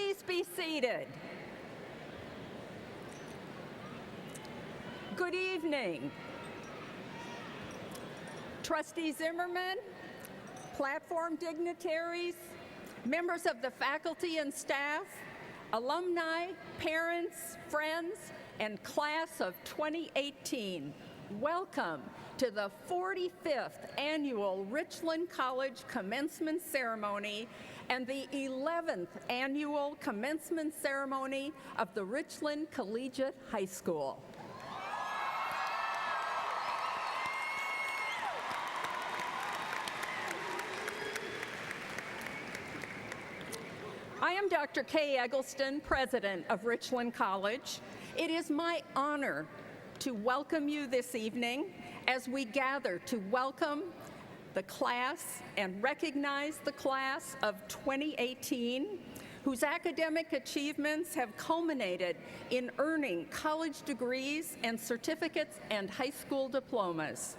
Please be seated. Good evening. Trustee Zimmerman, platform dignitaries, members of the faculty and staff, alumni, parents, friends, and class of 2018, welcome to the 45th Annual Richland College Commencement Ceremony and the 11th Annual Commencement Ceremony of the Richland Collegiate High School. I am Dr. Kay Eggleston, President of Richland College. It is my honor to welcome you this evening as we gather to welcome the class and recognize the class of 2018, whose academic achievements have culminated in earning college degrees and certificates and high school diplomas.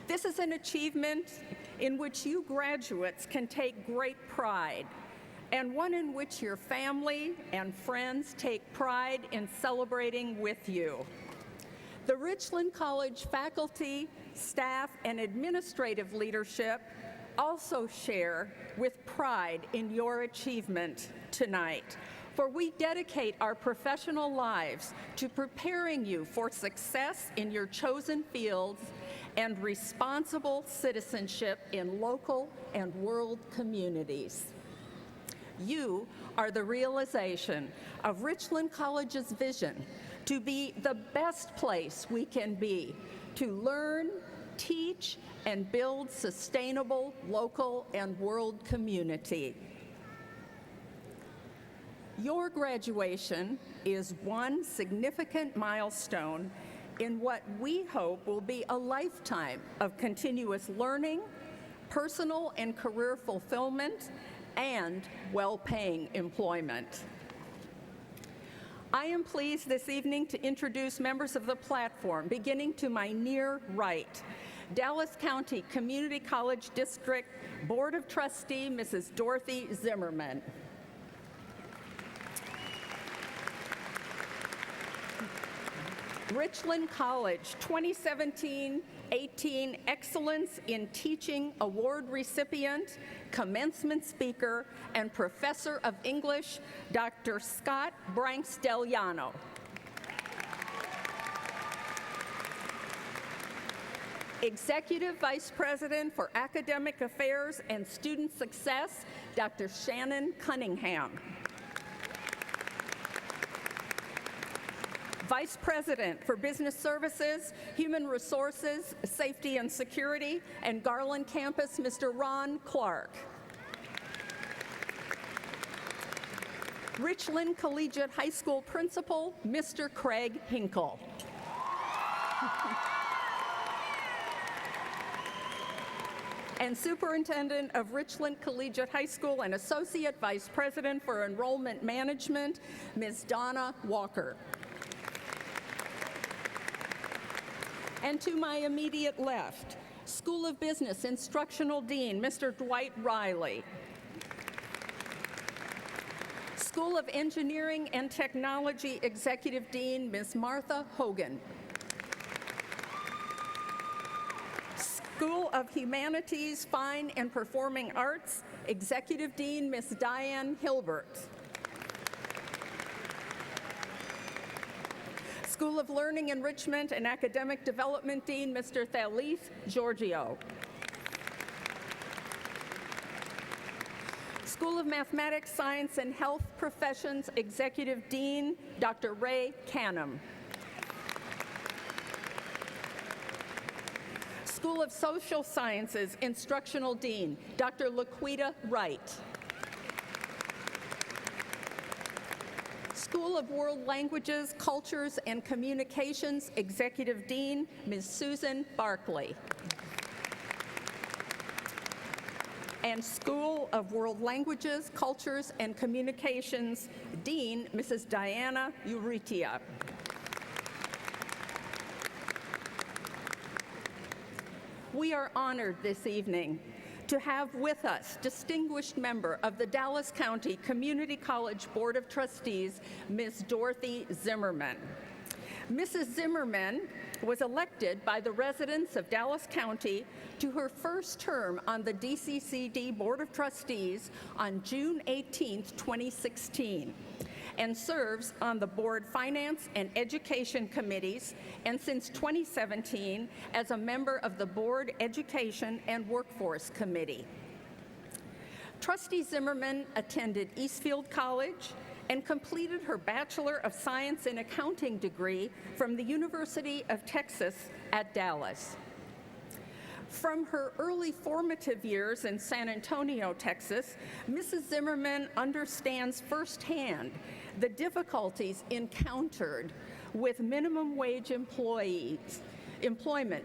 This is an achievement in which you graduates can take great pride, and one in which your family and friends take pride in celebrating with you. The Richland College faculty, staff, and administrative leadership also share with pride in your achievement tonight, for we dedicate our professional lives to preparing you for success in your chosen fields and responsible citizenship in local and world communities. You are the realization of Richland College's vision to be the best place we can be to learn, teach, and build sustainable local and world community. Your graduation is one significant milestone in what we hope will be a lifetime of continuous learning, personal and career fulfillment, and well-paying employment. I am pleased this evening to introduce members of the platform, beginning to my near right. Dallas County Community College District Board of Trustee, Mrs. Dorothy Zimmerman. Richland College 2017-18 Excellence in Teaching Award recipient, commencement speaker, and professor of English, Dr. Scott Branks-Deliano. Executive Vice President for Academic Affairs and Student Success, Dr. Shannon Cunningham. Vice President for Business Services, Human Resources, Safety and Security, and Garland Campus, Mr. Ron Clark. Richland Collegiate High School Principal, Mr. Craig Hinkle. And Superintendent of Richland Collegiate High School and Associate Vice President for Enrollment Management, Ms. Donna Walker. And to my immediate left, School of Business Instructional Dean, Mr. Dwight Riley. School of Engineering and Technology Executive Dean, Ms. Martha Hogan. School of Humanities, Fine and Performing Arts Executive Dean, Ms. Diane Hilbert. School of Learning Enrichment and Academic Development Dean, Mr. Thalith Giorgio. School of Mathematics, Science, and Health Professions Executive Dean, Dr. Ray Canham. School of Social Sciences Instructional Dean, Dr. Laquita Wright. School of World Languages, Cultures, and Communications Executive Dean, Ms. Susan Barkley. And School of World Languages, Cultures, and Communications Dean, Mrs. Diana Uritia. We are honored this evening to have with us distinguished member of the Dallas County Community College Board of Trustees, Ms. Dorothy Zimmerman. Mrs. Zimmerman was elected by the residents of Dallas County to her first term on the DCCD Board of Trustees on June 18, 2016, and serves on the Board Finance and Education Committees, and since 2017 as a member of the Board Education and Workforce Committee. Trustee Zimmerman attended Eastfield College and completed her Bachelor of Science in Accounting degree from the University of Texas at Dallas. From her early formative years in San Antonio, Texas, Mrs. Zimmerman understands firsthand the difficulties encountered with minimum wage employment,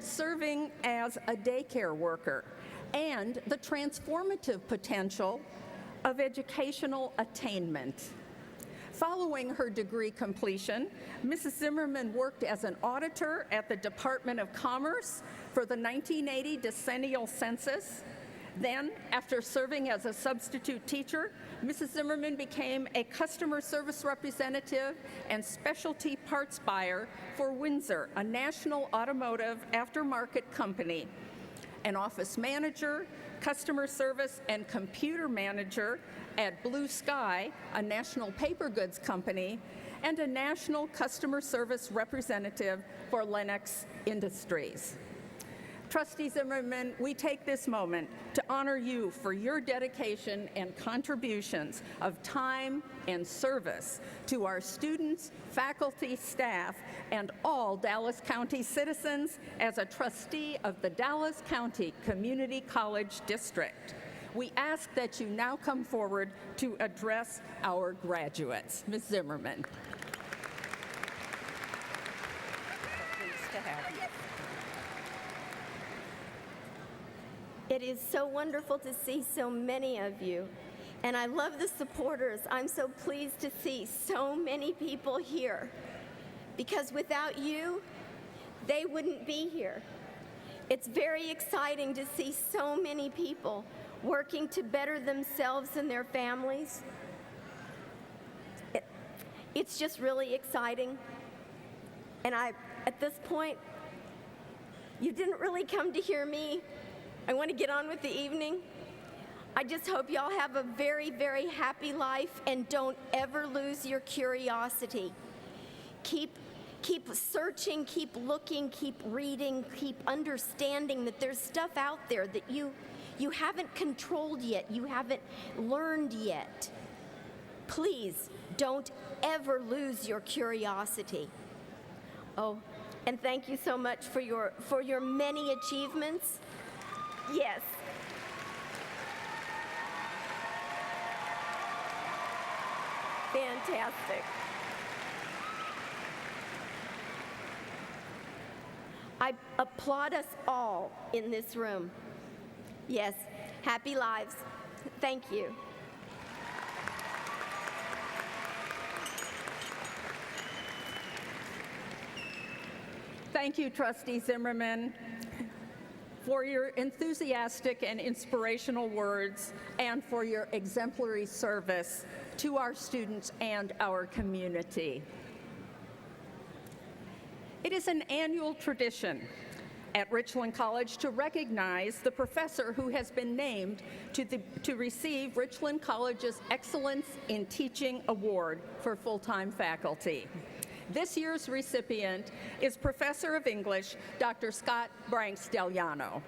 serving as a daycare worker, and the transformative potential of educational attainment. Following her degree completion, Mrs. Zimmerman worked as an auditor at the Department of Commerce for the 1980 decennial census. Then, after serving as a substitute teacher, Mrs. Zimmerman became a customer service representative and specialty parts buyer for Windsor, a national automotive aftermarket company, an office manager, customer service, and computer manager at Blue Sky, a national paper goods company, and a national customer service representative for Lennox Industries. Trustee Zimmerman, we take this moment to honor you for your dedication and contributions of time and service to our students, faculty, staff, and all Dallas County citizens as a trustee of the Dallas County Community College District. We ask that you now come forward to address our graduates. Ms. Zimmerman. Pleased to have you. It is so wonderful to see so many of you, and I love the supporters. I'm so pleased to see so many people here, because without you, they wouldn't be here. It's very exciting to see so many people working to better themselves and their families. It's just really exciting. And at this point, you didn't really come to hear me. I want to get on with the evening. I just hope y'all have a very, very happy life and don't ever lose your curiosity. Keep searching, keep looking, keep reading, keep understanding that there's stuff out there that you haven't controlled yet, you haven't learned yet. Please don't ever lose your curiosity. Oh, and thank you so much for your many achievements. Yes. Fantastic. I applaud us all in this room. Yes, happy lives. Thank you. Thank you, Trustee Zimmerman, for your enthusiastic and inspirational words and for your exemplary service to our students and our community. It is an annual tradition at Richland College to recognize the professor who has been named to receive Richland College's Excellence in Teaching Award for full-time faculty. This year's recipient is Professor of English, Dr. Scott Branks-Deliano.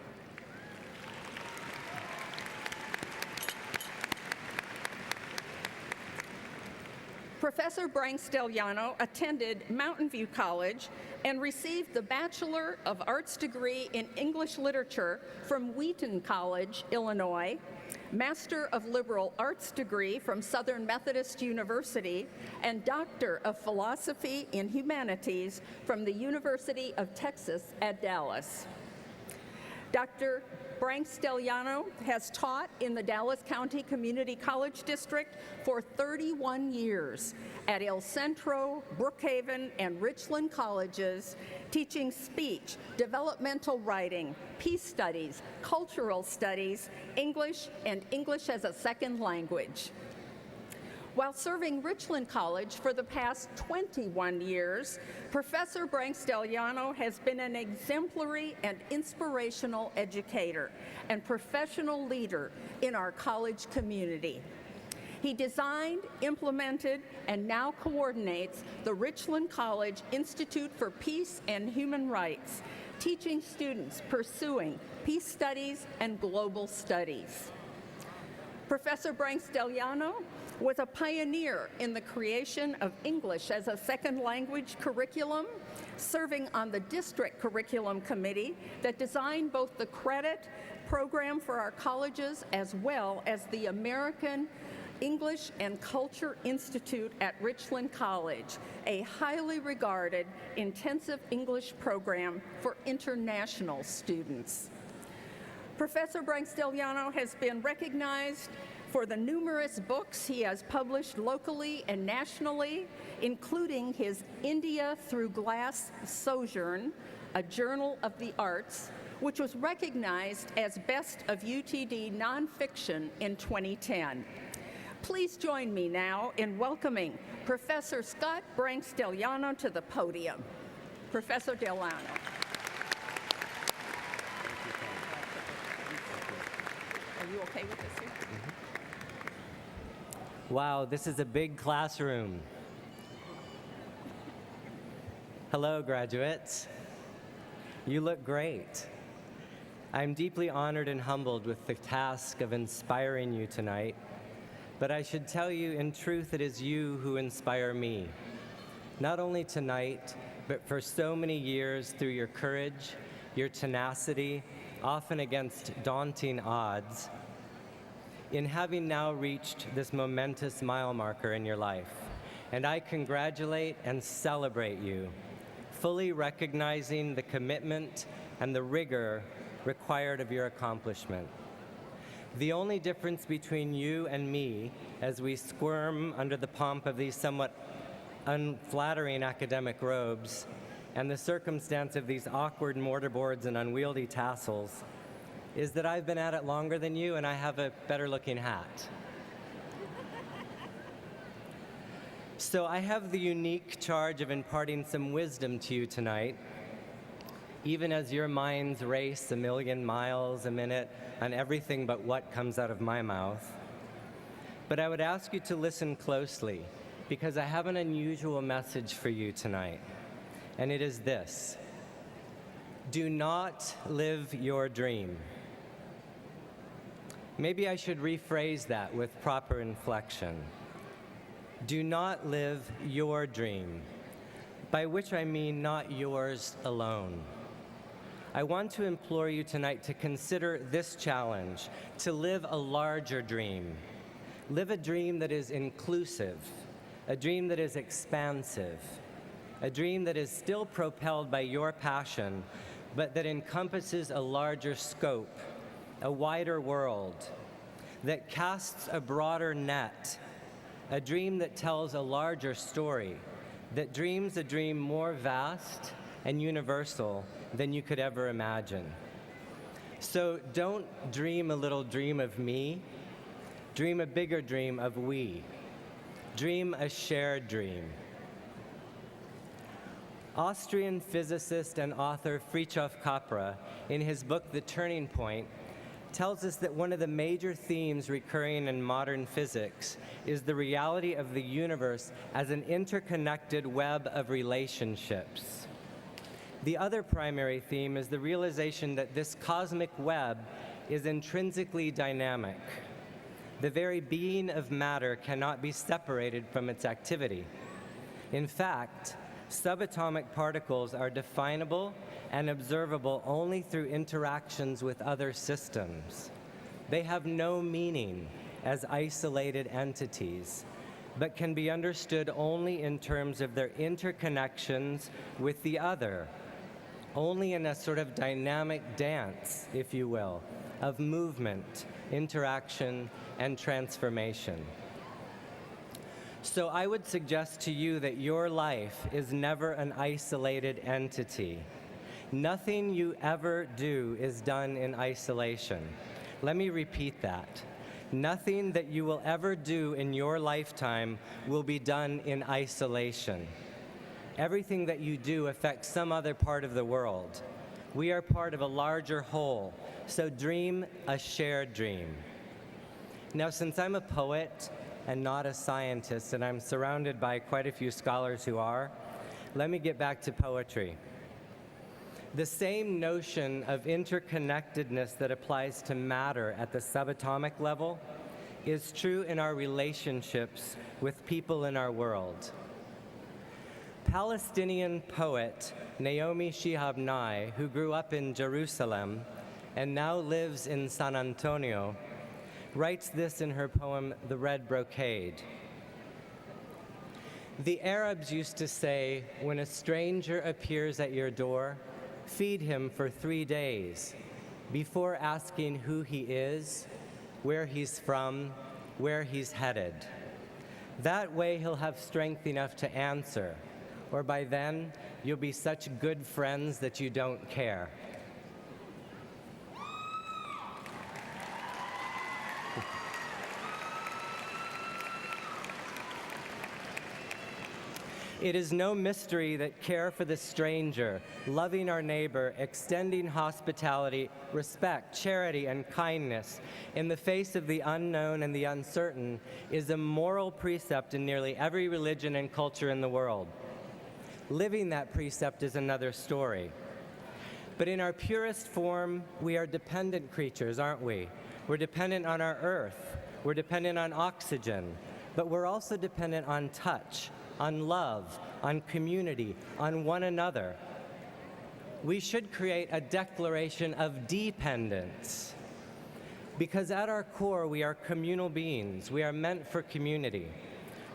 Professor Branks-Deliano attended Mountain View College and received the Bachelor of Arts degree in English Literature from Wheaton College, Illinois, Master of Liberal Arts degree from Southern Methodist University, and Doctor of Philosophy in Humanities from the University of Texas at Dallas. Dr. Brank-Stelliano has taught in the Dallas County Community College District for 31 years at El Centro, Brookhaven, and Richland colleges, teaching speech, developmental writing, peace studies, cultural studies, English, and English as a second language. While serving Richland College for the past 21 years, Professor Brank-Stelliano has been an exemplary and inspirational educator and professional leader in our college community. He designed, implemented, and now coordinates the Richland College Institute for Peace and Human Rights, teaching students pursuing peace studies and global studies. Professor Brank-Stelliano was a pioneer in the creation of English as a second language curriculum, serving on the district curriculum committee that designed both the credit program for our colleges as well as the American English and Culture Institute at Richland College, a highly regarded intensive English program for international students. Professor Brank-Stelliano has been recognized for the numerous books he has published locally and nationally, including his India Through Glass Sojourn, a journal of the arts, which was recognized as Best of UTD Nonfiction in 2010. Please join me now in welcoming Professor Scott Brank-Stelliano to the podium. Professor Delano. Are you okay with this here? Wow, this is a big classroom. Hello, graduates. You look great. I'm deeply honored and humbled with the task of inspiring you tonight, but I should tell you, in truth, it is you who inspire me. Not only tonight, but for so many years through your courage, your tenacity, often against daunting odds, in having now reached this momentous mile marker in your life. And I congratulate and celebrate you, fully recognizing the commitment and the rigor required of your accomplishment. The only difference between you and me, as we squirm under the pomp of these somewhat unflattering academic robes, and the circumstance of these awkward mortarboards and unwieldy tassels, is that I've been at it longer than you and I have a better looking hat. So I have the unique charge of imparting some wisdom to you tonight, even as your minds race a million miles a minute on everything but what comes out of my mouth. But I would ask you to listen closely, because I have an unusual message for you tonight, and it is this: do not live your dream. Maybe I should rephrase that with proper inflection. Do not live your dream, by which I mean not yours alone. I want to implore you tonight to consider this challenge, to live a larger dream. Live a dream that is inclusive, a dream that is expansive, a dream that is still propelled by your passion, but that encompasses a larger scope, a wider world, that casts a broader net, a dream that tells a larger story, that dreams a dream more vast and universal than you could ever imagine. So don't dream a little dream of me, dream a bigger dream of we. Dream a shared dream. Austrian physicist and author Fritjof Capra, in his book The Turning Point, tells us that one of the major themes recurring in modern physics is the reality of the universe as an interconnected web of relationships. The other primary theme is the realization that this cosmic web is intrinsically dynamic. The very being of matter cannot be separated from its activity. In fact, subatomic particles are definable and observable only through interactions with other systems. They have no meaning as isolated entities, but can be understood only in terms of their interconnections with the other, only in a sort of dynamic dance, if you will, of movement, interaction, and transformation. So I would suggest to you that your life is never an isolated entity. Nothing you ever do is done in isolation. Let me repeat that. Nothing that you will ever do in your lifetime will be done in isolation. Everything that you do affects some other part of the world. We are part of a larger whole, so dream a shared dream. Now, since I'm a poet and not a scientist, and I'm surrounded by quite a few scholars who are, let me get back to poetry. The same notion of interconnectedness that applies to matter at the subatomic level is true in our relationships with people in our world. Palestinian poet Naomi Shihab Nye, who grew up in Jerusalem and now lives in San Antonio, writes this in her poem, The Red Brocade. The Arabs used to say, when a stranger appears at your door, feed him for 3 days before asking who he is, where he's from, where he's headed. That way he'll have strength enough to answer, or by then you'll be such good friends that you don't care. It is no mystery that care for the stranger, loving our neighbor, extending hospitality, respect, charity, and kindness in the face of the unknown and the uncertain is a moral precept in nearly every religion and culture in the world. Living that precept is another story. But in our purest form, we are dependent creatures, aren't we? We're dependent on our earth. We're dependent on oxygen. But we're also dependent on touch, on love, on community, on one another. We should create a declaration of dependence. Because at our core, we are communal beings. We are meant for community.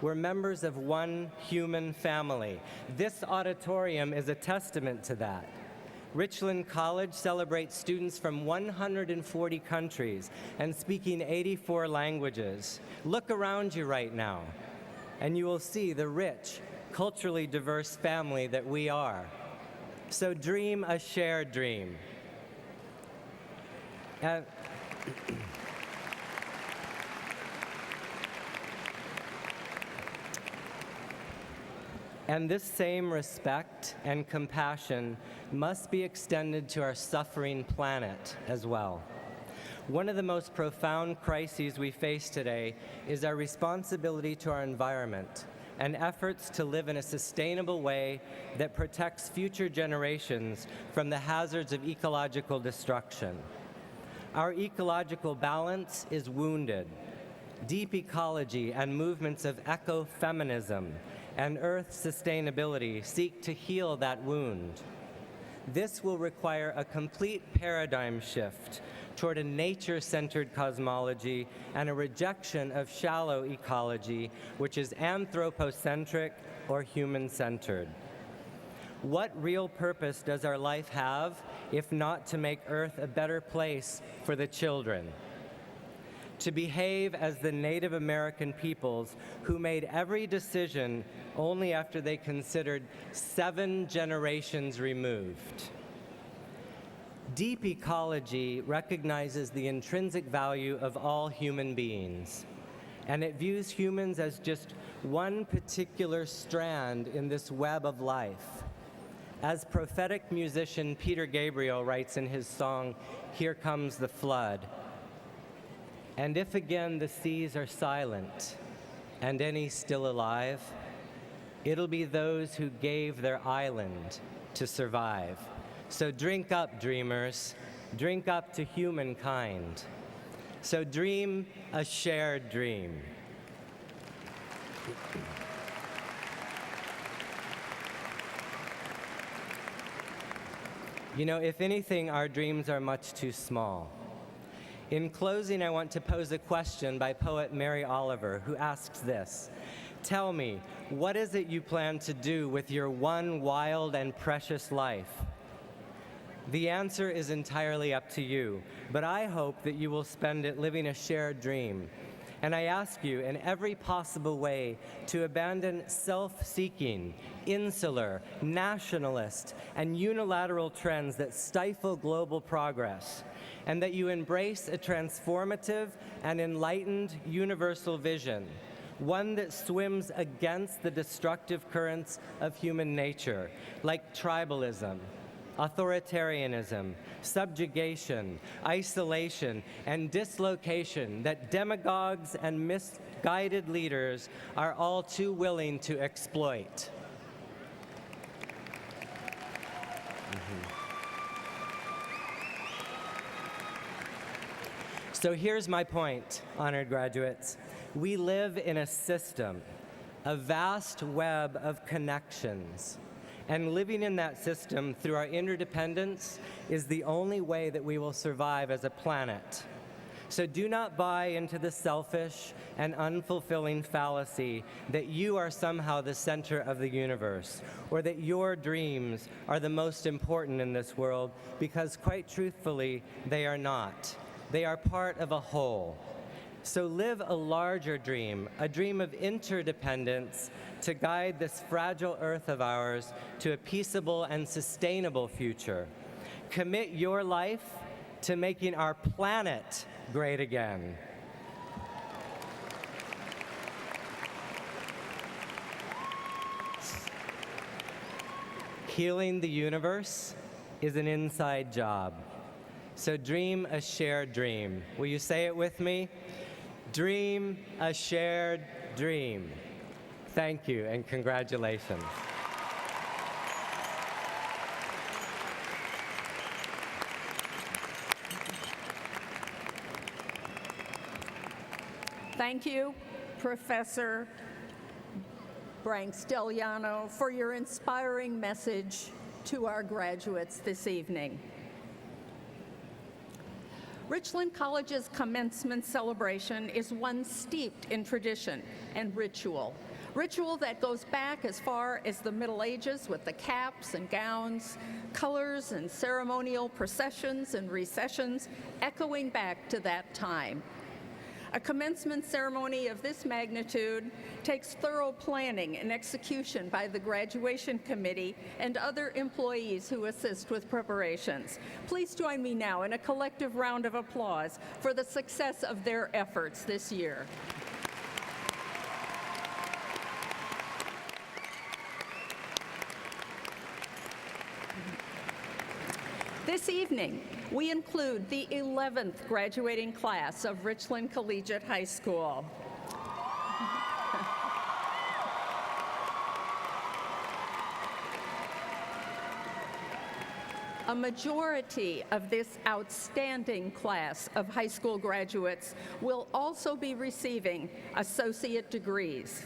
We're members of one human family. This auditorium is a testament to that. Richland College celebrates students from 140 countries and speaking 84 languages. Look around you right now, and you will see the rich, culturally diverse family that we are. So dream a shared dream. And this same respect and compassion must be extended to our suffering planet as well. One of the most profound crises we face today is our responsibility to our environment and efforts to live in a sustainable way that protects future generations from the hazards of ecological destruction. Our ecological balance is wounded. Deep ecology and movements of ecofeminism and earth sustainability seek to heal that wound. This will require a complete paradigm shift toward a nature-centered cosmology and a rejection of shallow ecology, which is anthropocentric or human-centered. What real purpose does our life have if not to make Earth a better place for the children? To behave as the Native American peoples who made every decision only after they considered 7 generations removed. Deep ecology recognizes the intrinsic value of all human beings, and it views humans as just one particular strand in this web of life. As prophetic musician Peter Gabriel writes in his song, "Here Comes the Flood," "And if again the seas are silent, and any still alive, it'll be those who gave their island to survive. So drink up, dreamers, drink up to humankind. So dream a shared dream." You know, if anything, our dreams are much too small. In closing, I want to pose a question by poet Mary Oliver, who asks this: "Tell me, what is it you plan to do with your one wild and precious life? The answer is entirely up to you, but I hope that you will spend it living a shared dream. And I ask you in every possible way to abandon self-seeking, insular, nationalist, and unilateral trends that stifle global progress, and that you embrace a transformative and enlightened universal vision, one that swims against the destructive currents of human nature, like tribalism, authoritarianism, subjugation, isolation, and dislocation that demagogues and misguided leaders are all too willing to exploit. So here's my point, honored graduates. We live in a system, a vast web of connections. And living in that system through our interdependence is the only way that we will survive as a planet. So do not buy into the selfish and unfulfilling fallacy that you are somehow the center of the universe, or that your dreams are the most important in this world, because quite truthfully, they are not. They are part of a whole. So live a larger dream, a dream of interdependence to guide this fragile earth of ours to a peaceable and sustainable future. Commit your life to making our planet great again. Healing the universe is an inside job. So dream a shared dream. Will you say it with me? Dream a shared dream. Thank you and congratulations. Thank you, Professor Branks-Deliano, for your inspiring message to our graduates this evening. Richland College's commencement celebration is one steeped in tradition and ritual that goes back as far as the Middle Ages with the caps and gowns, colors and ceremonial processions and recessions echoing back to that time. A commencement ceremony of this magnitude takes thorough planning and execution by the graduation committee and other employees who assist with preparations. Please join me now in a collective round of applause for the success of their efforts this year. This evening, we include the 11th graduating class of Richland Collegiate High School. A majority of this outstanding class of high school graduates will also be receiving associate degrees.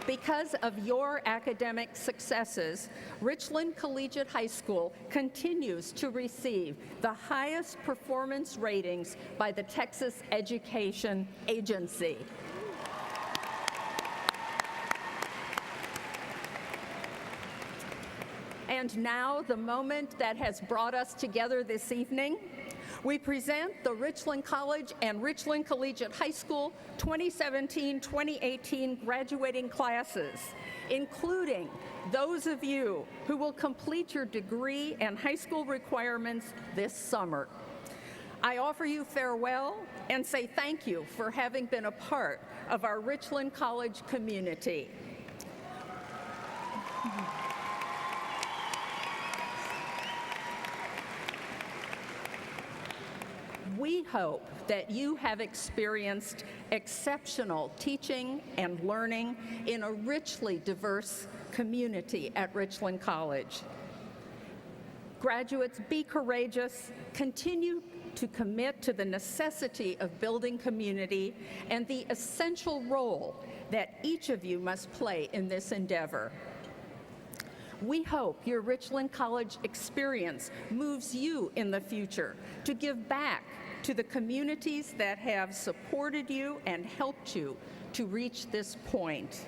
Because of your academic successes, Richland Collegiate High School continues to receive the highest performance ratings by the Texas Education Agency. And now, the moment that has brought us together this evening, we present the Richland College and Richland Collegiate High School 2017-2018 graduating classes, including those of you who will complete your degree and high school requirements this summer. I offer you farewell and say thank you for having been a part of our Richland College community. We hope that you have experienced exceptional teaching and learning in a richly diverse community at Richland College. Graduates, be courageous, continue to commit to the necessity of building community and the essential role that each of you must play in this endeavor. We hope your Richland College experience moves you in the future to give back to the communities that have supported you and helped you to reach this point.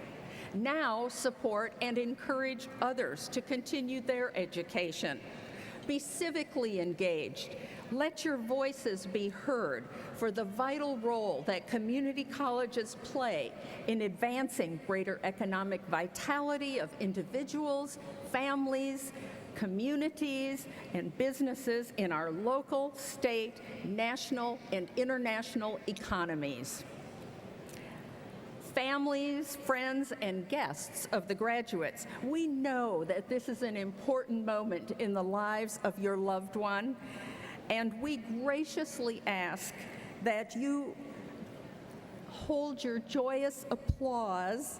Now support and encourage others to continue their education. Be civically engaged. Let your voices be heard for the vital role that community colleges play in advancing greater economic vitality of individuals, families, communities, and businesses in our local, state, national, and international economies. Families, friends, and guests of the graduates, we know that this is an important moment in the lives of your loved one, and we graciously ask that you hold your joyous applause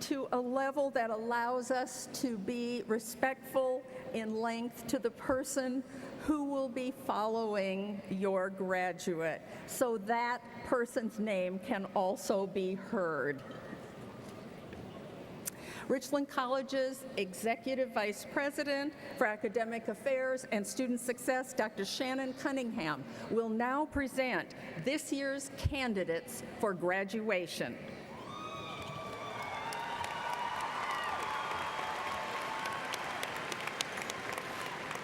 to a level that allows us to be respectful in length to the person who will be following your graduate, so that person's name can also be heard. Richland College's Executive Vice President for Academic Affairs and Student Success, Dr. Shannon Cunningham, will now present this year's candidates for graduation.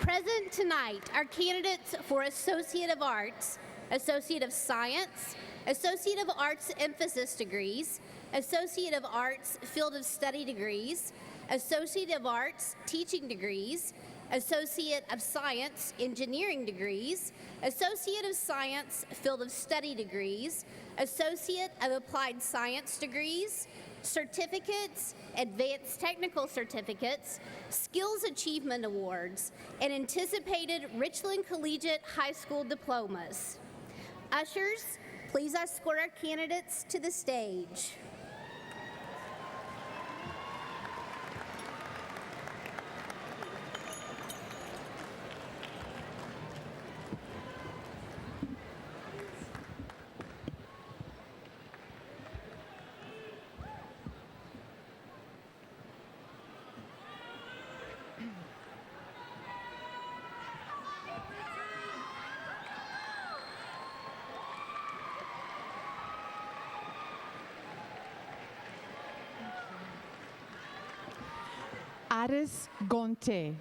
Present tonight are candidates for Associate of Arts, Associate of Science, Associate of Arts Emphasis degrees, Associate of Arts Field of Study degrees, Associate of Arts Teaching degrees, Associate of Science Engineering degrees, Associate of Science Field of Study degrees, Associate of Applied Science degrees, certificates, advanced technical certificates, skills achievement awards, and anticipated Richland Collegiate High School diplomas. Ushers, please escort our candidates to the stage. Aris Gonte.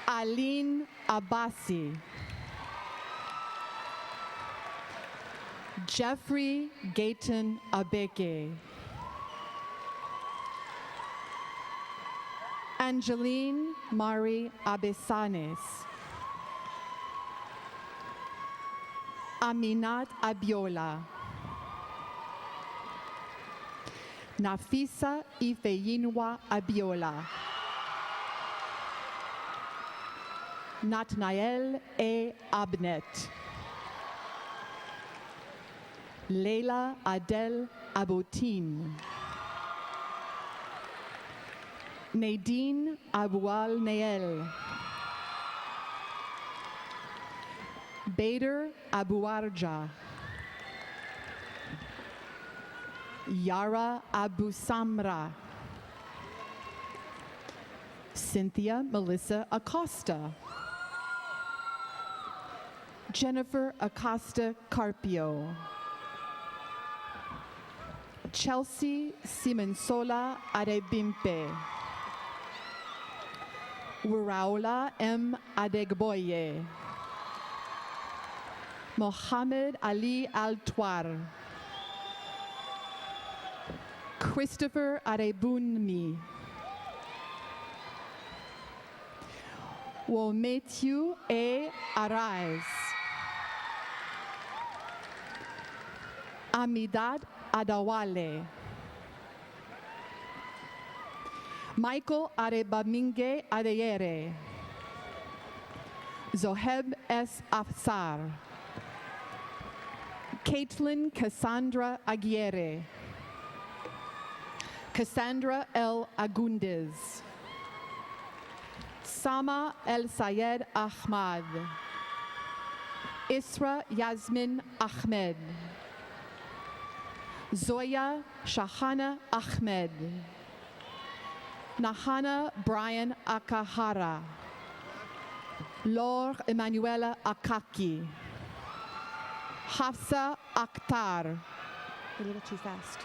Aline Abassi. Jeffrey Gayton Abeke. Angeline Mari Abesanes. Aminat Abiola. Nafisa Ifeyinwa Abiola. Nathanael A. Abnet. Leila Adel Aboutin. Nadine Aboual Neel. Bader Abouarja. Yara Abu Samra. Cynthia Melissa Acosta. Jennifer Acosta Carpio. Chelsea Simonsola Arebimpe. Wuraola M. Adegboye. Mohammed Ali Al-Twar. Christopher Arebunmi. Womethu A. Arais. Amidad Adawale. Michael Arebaminge Adeyere. Zoheb S. Afsar. Caitlin Cassandra Aguirre. Cassandra L. Agundez. Sama El Sayed Ahmad. Isra Yasmin Ahmed. Zoya Shahana Ahmed. Nahana Brian Akahara. Laure Emanuela Akaki. Hafsa Akhtar. A little too fast.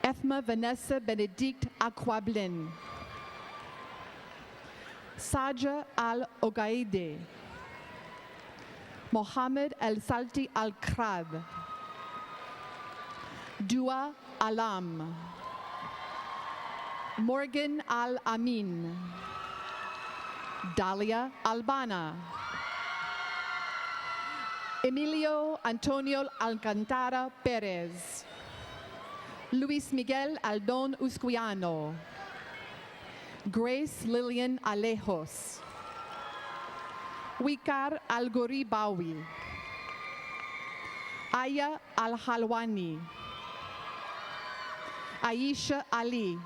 Ethma Vanessa Benedict Aquablin. Saja Al-Ogaide. Mohammed El-Salti Al-Krad. Dua Alam. Morgan Al-Amin. Dalia Albana. Emilio Antonio Alcantara Perez. Luis Miguel Aldon Usquiano. Grace Lillian Alejos. Wikar Algoribawi. Aya Al-Halwani. Aisha Ali.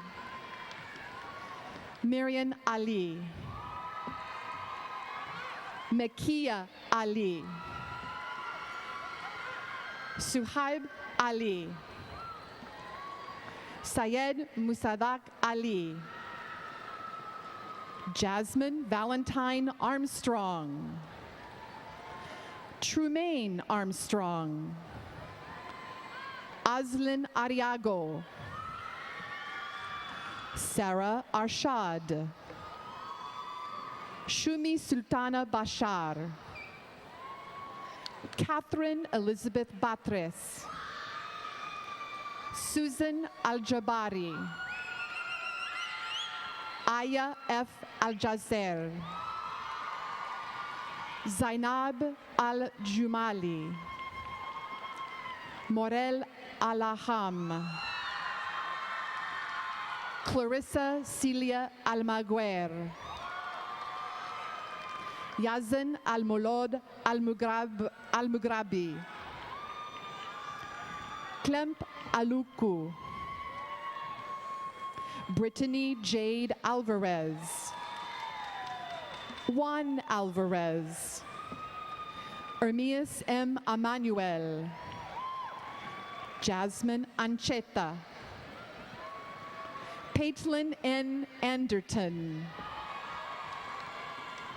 Miriam Ali. Mekia Ali. Suhaib Ali. Syed Musadak Ali. Jasmine Valentine Armstrong. Trumaine Armstrong. Azlin Ariago. Sarah Arshad. Shumi Sultana Bashar. Catherine Elizabeth Batres. Susan Al-Jabari. Aya F. Al-Jazer. Zainab Al-Jumali. Morel Alaham. Clarissa Celia Almaguer. Yazan Al-Molod Al-Mugrabi. Klemp Aluku. Brittany Jade Alvarez. Juan Alvarez. Ermias M. Emanuel. Jasmine Ancheta. Paitlin N. Anderton.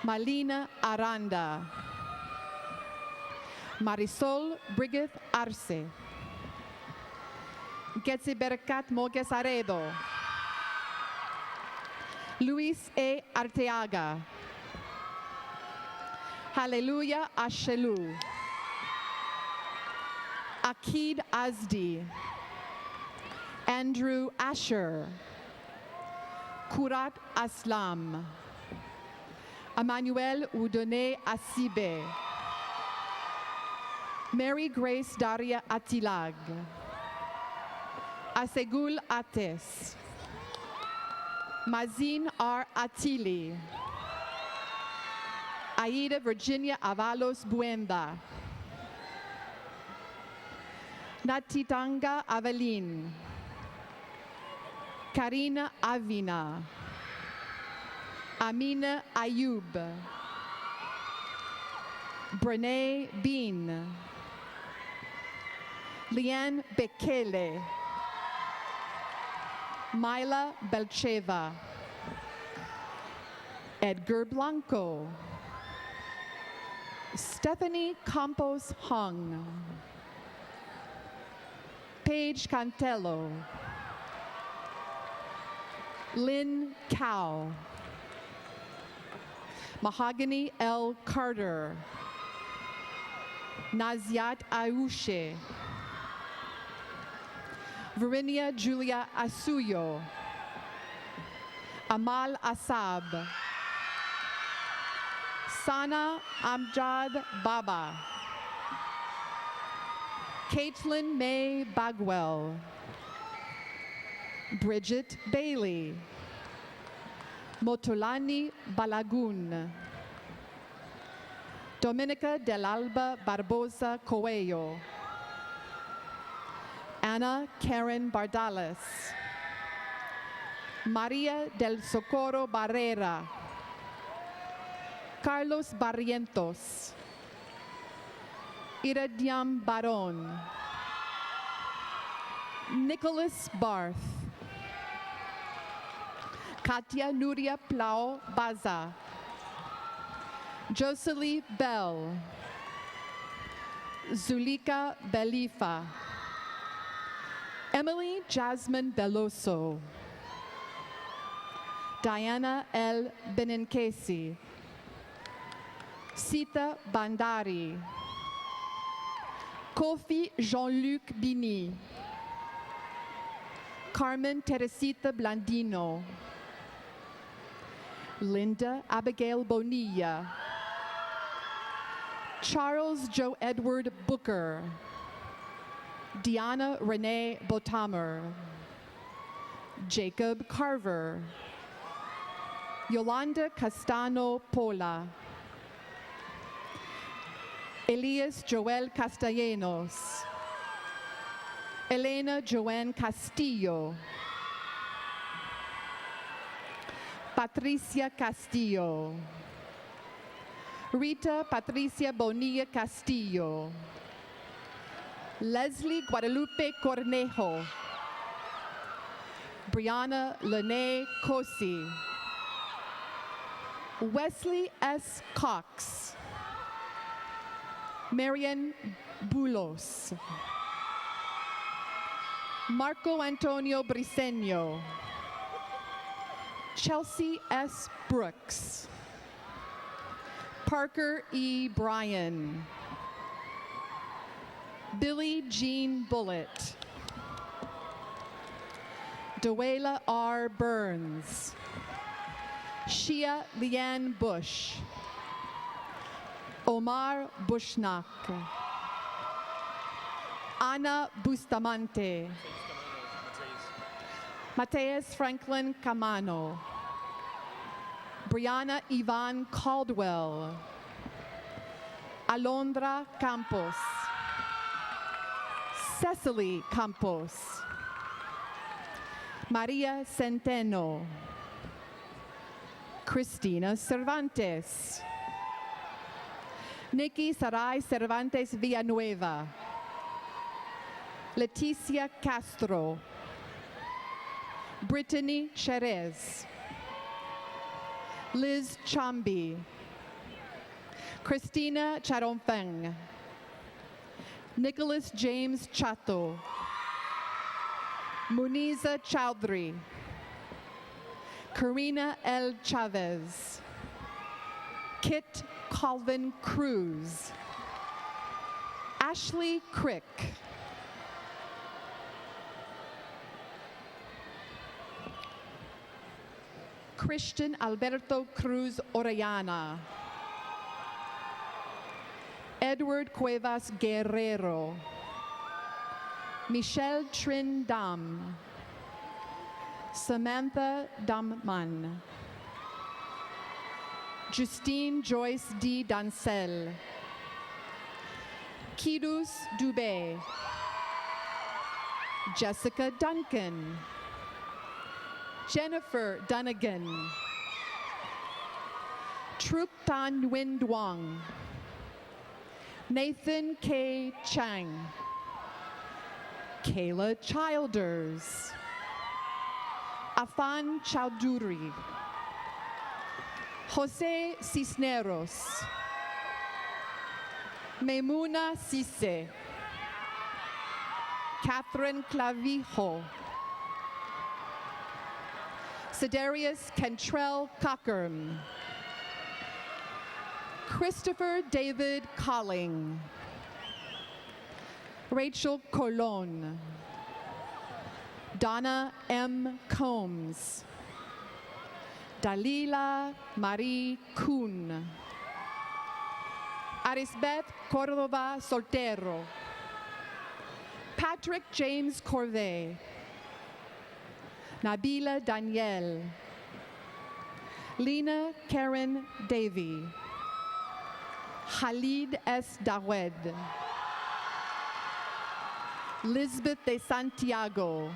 Malina Aranda. Marisol Brigith Arce. Getzi Berkat Mogues Aredo. Luis A. Arteaga. Hallelujah Ashelu. Akid Azdi. Andrew Asher. Kurat Aslam. Emmanuel Udone Asibe. Mary Grace Daria Atilag. Asegul Ates. Mazin R. Atili. Aida Virginia Avalos Buenda. Natitanga Avelin. Karina Avina. Amina Ayub. Brene Bean. Liane Bekele. Myla Belcheva. Edgar Blanco. Stephanie Campos Hung. Paige Cantello. Lynn Cow. Mahogany L. Carter. Naziat Ayushe. Verinia Julia Asuyo. Amal Asab. Sana Amjad Baba. Caitlin May Bagwell. Bridget Bailey. Motolani Balagun. Dominica del Alba Barbosa Coelho. Anna Karen Bardales. Maria del Socorro Barrera. Carlos Barrientos. Iradiam Baron. Nicholas Barth. Katia Nuria Plau Baza. Jocelyn Bell. Zulika Belifa. Emily Jasmine Beloso. Diana L. Benincasi. Sita Bandari. Kofi Jean-Luc Bini. Carmen Teresita Blandino. Linda Abigail Bonilla. Charles Joe Edward Booker. Diana Renee Botamer. Jacob Carver. Yolanda Castano Pola. Elias Joel Castellanos. Elena Joanne Castillo. Patricia Castillo. Rita Patricia Bonilla Castillo. Leslie Guadalupe Cornejo. Brianna Lene Cosi. Wesley S. Cox. Marian Bulos. Marco Antonio Briceño. Chelsea S. Brooks. Parker E. Bryan. Billie Jean Bullitt. Dewela R. Burns. Shia Leanne Bush. Omar Bushnak. Ana Bustamante. Mateus Franklin Camano. Brianna Yvonne Caldwell. Alondra Campos. Cecily Campos. Maria Centeno. Cristina Cervantes. Nikki Sarai Cervantes Villanueva. Leticia Castro. Brittany Cherez. Liz Chambi. Christina Charonfeng. Nicholas James Chato. Muniza Chowdhury. Karina L. Chavez. Kit Colvin Cruz. Ashley Crick. Christian Alberto Cruz Orellana. Edward Cuevas Guerrero. Michelle Trin Dam. Samantha Damman. Justine Joyce D. Dancel. Kidus Dubé. Jessica Duncan. Jennifer Dunnigan. Truc Tan Nguyen Duong. Nathan K. Chang. Kayla Childers. Afan Chowdhury. Jose Cisneros. Memuna Sise. Catherine Clavijo. Cedarius Cantrell Cockern. Christopher David Colling. Rachel Colon. Donna M. Combs. Dalila Marie Kuhn. Arisbeth Cordova Soltero. Patrick James Corvée. Nabila Danielle. Lena Karen Davy. Khalid S. Dawed. Lisbeth de Santiago.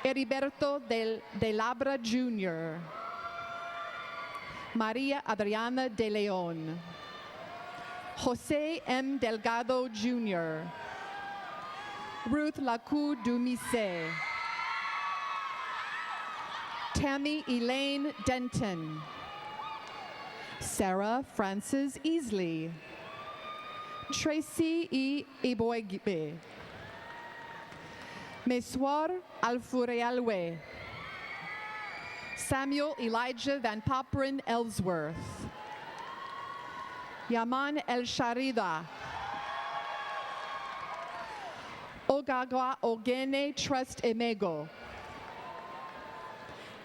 Heriberto de Labra Jr. Maria Adriana de Leon. Jose M. Delgado Jr. Ruth Lacou Dumise. Tammy Elaine Denton. Sarah Frances Easley. Tracy E. Eboigbe. Meswar Alfurealwe. Samuel Elijah Van Poperen Ellsworth. Yaman El Sharida. Ogagwa Ogene Trust Emego.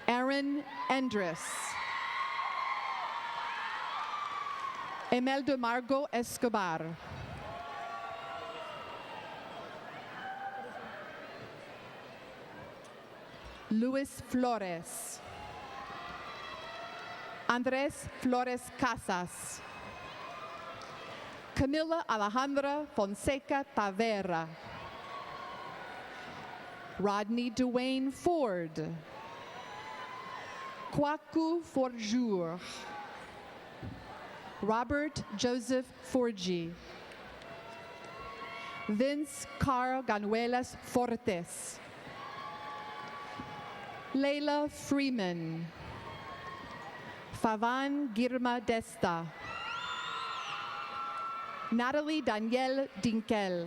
Aaron Endres. Emelda Margot Escobar. Luis Flores. Andres Flores Casas. Camila Alejandra Fonseca Tavera. Rodney Dwayne Ford. Kwaku Forjour. Robert Joseph Forgy. Vince Carl Ganuelas Fortes. Leila Freeman. Favan Girma Desta. Natalie Danielle Dinkel.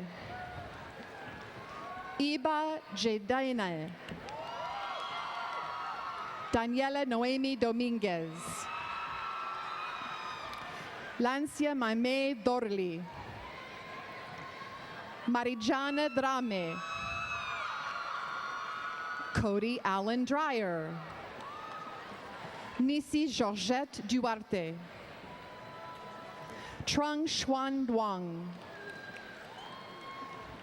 Iba Jedaina. Daniela Noemi Dominguez. Lancia Maime Dorli. Marijana Drame. Cody Allen Dreyer. Nisi Georgette Duarte. Trung Xuan Duang.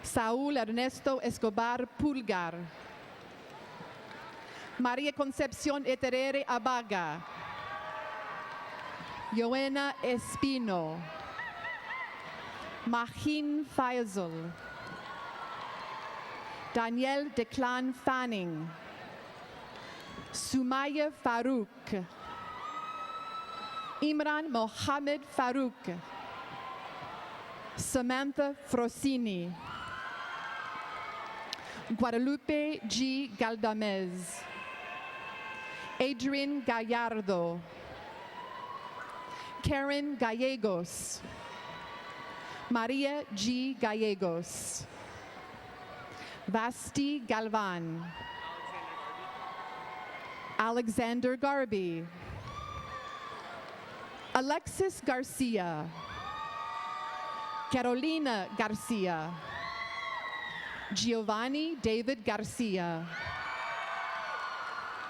Saúl Ernesto Escobar Pulgar. María Concepción Eterere Abaga. Joena Espino. Mahin Faisal. Daniel Declan Fanning. Sumaya Farouk. Imran Mohammed Farouk. Samantha Frosini. Guadalupe G. Galdamez. Adrian Gallardo. Karen Gallegos. Maria G. Gallegos. Vasti Galvan. Alexander Garby. Alexis Garcia. Carolina Garcia. Giovanni David Garcia.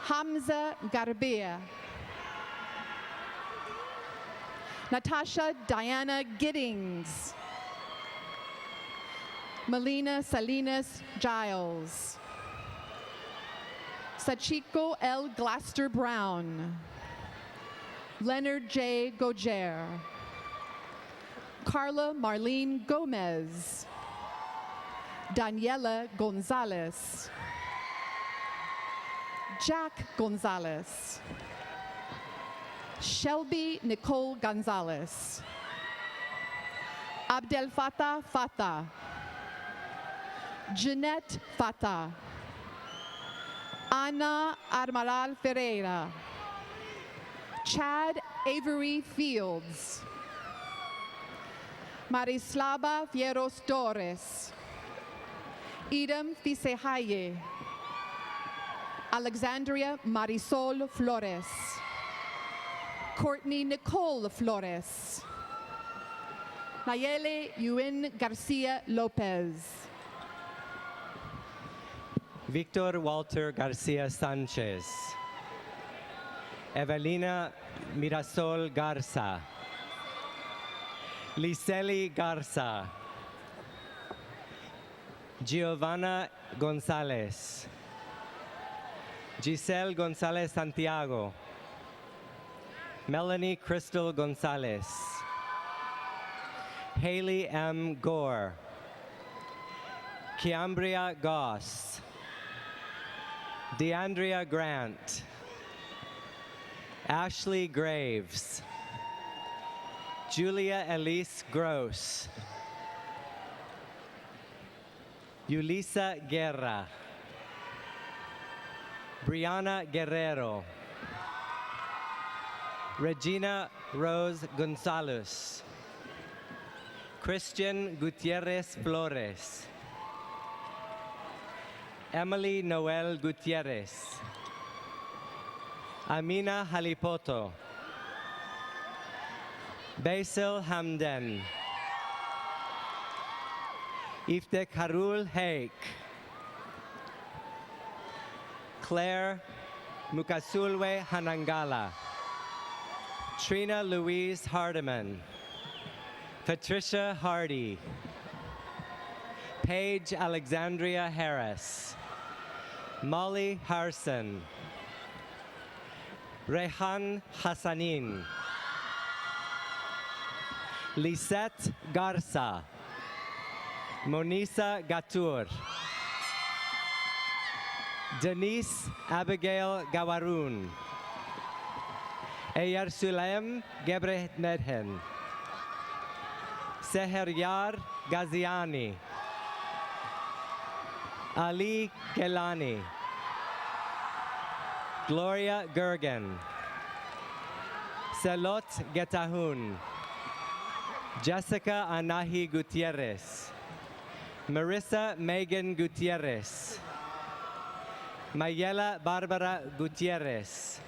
Hamza Garbea. Natasha Diana Giddings. Melina Salinas Giles. Sachiko L. Glaster Brown. Leonard J. Gojer. Carla Marlene Gomez. Daniela Gonzalez. Jack Gonzalez. Shelby Nicole Gonzalez. Abdel Fattah Fattah. Jeanette Fattah. Ana Armaral Ferreira. Chad Avery Fields. Marislava Fieros Torres. Edom Fisehaye. Alexandria Marisol Flores. Courtney Nicole Flores. Nayeli Yuen Garcia Lopez. Victor Walter Garcia Sanchez. Evelina Mirasol Garza. Liseli Garza. Giovanna Gonzalez. Giselle Gonzalez Santiago. Melanie Crystal Gonzalez. Haley M. Gore. Kiambria Goss. DeAndrea Grant. Ashley Graves. Julia Elise Gross. Yulisa Guerra. Brianna Guerrero. Regina Rose Gonzalez. Christian Gutierrez Flores. Emily Noel Gutierrez. Amina Halipoto. Basil Hamden. Iftekharul Haik. Claire Mukasulwe Hanangala. Trina Louise Hardiman. Patricia Hardy. Paige Alexandria Harris. Molly Harson. Rehan Hassanin. Lisette Garza. Monisa Gatur. Denise Abigail Gawarun. Eyar Sulaim Gebre Nedhen. Seheryar Gaziani. Ali Kelani. Gloria Gergen. Selot Getahun. Jessica Anahi Gutierrez. Marissa Megan Gutierrez. Mayela Barbara Gutierrez.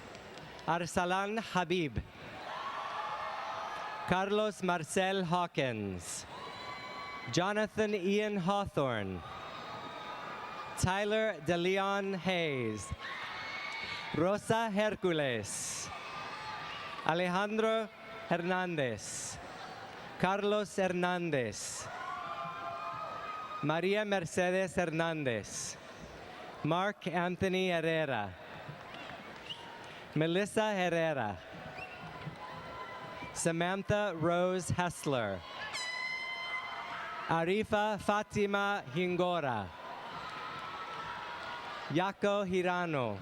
Arsalan Habib. Carlos Marcel Hawkins. Jonathan Ian Hawthorne. Tyler DeLeon Hayes. Rosa Hercules. Alejandro Hernandez. Carlos Hernandez. Maria Mercedes Hernandez. Mark Anthony Herrera. Melissa Herrera. Samantha Rose Hessler. Arifa Fatima Hingora. Yako Hirano.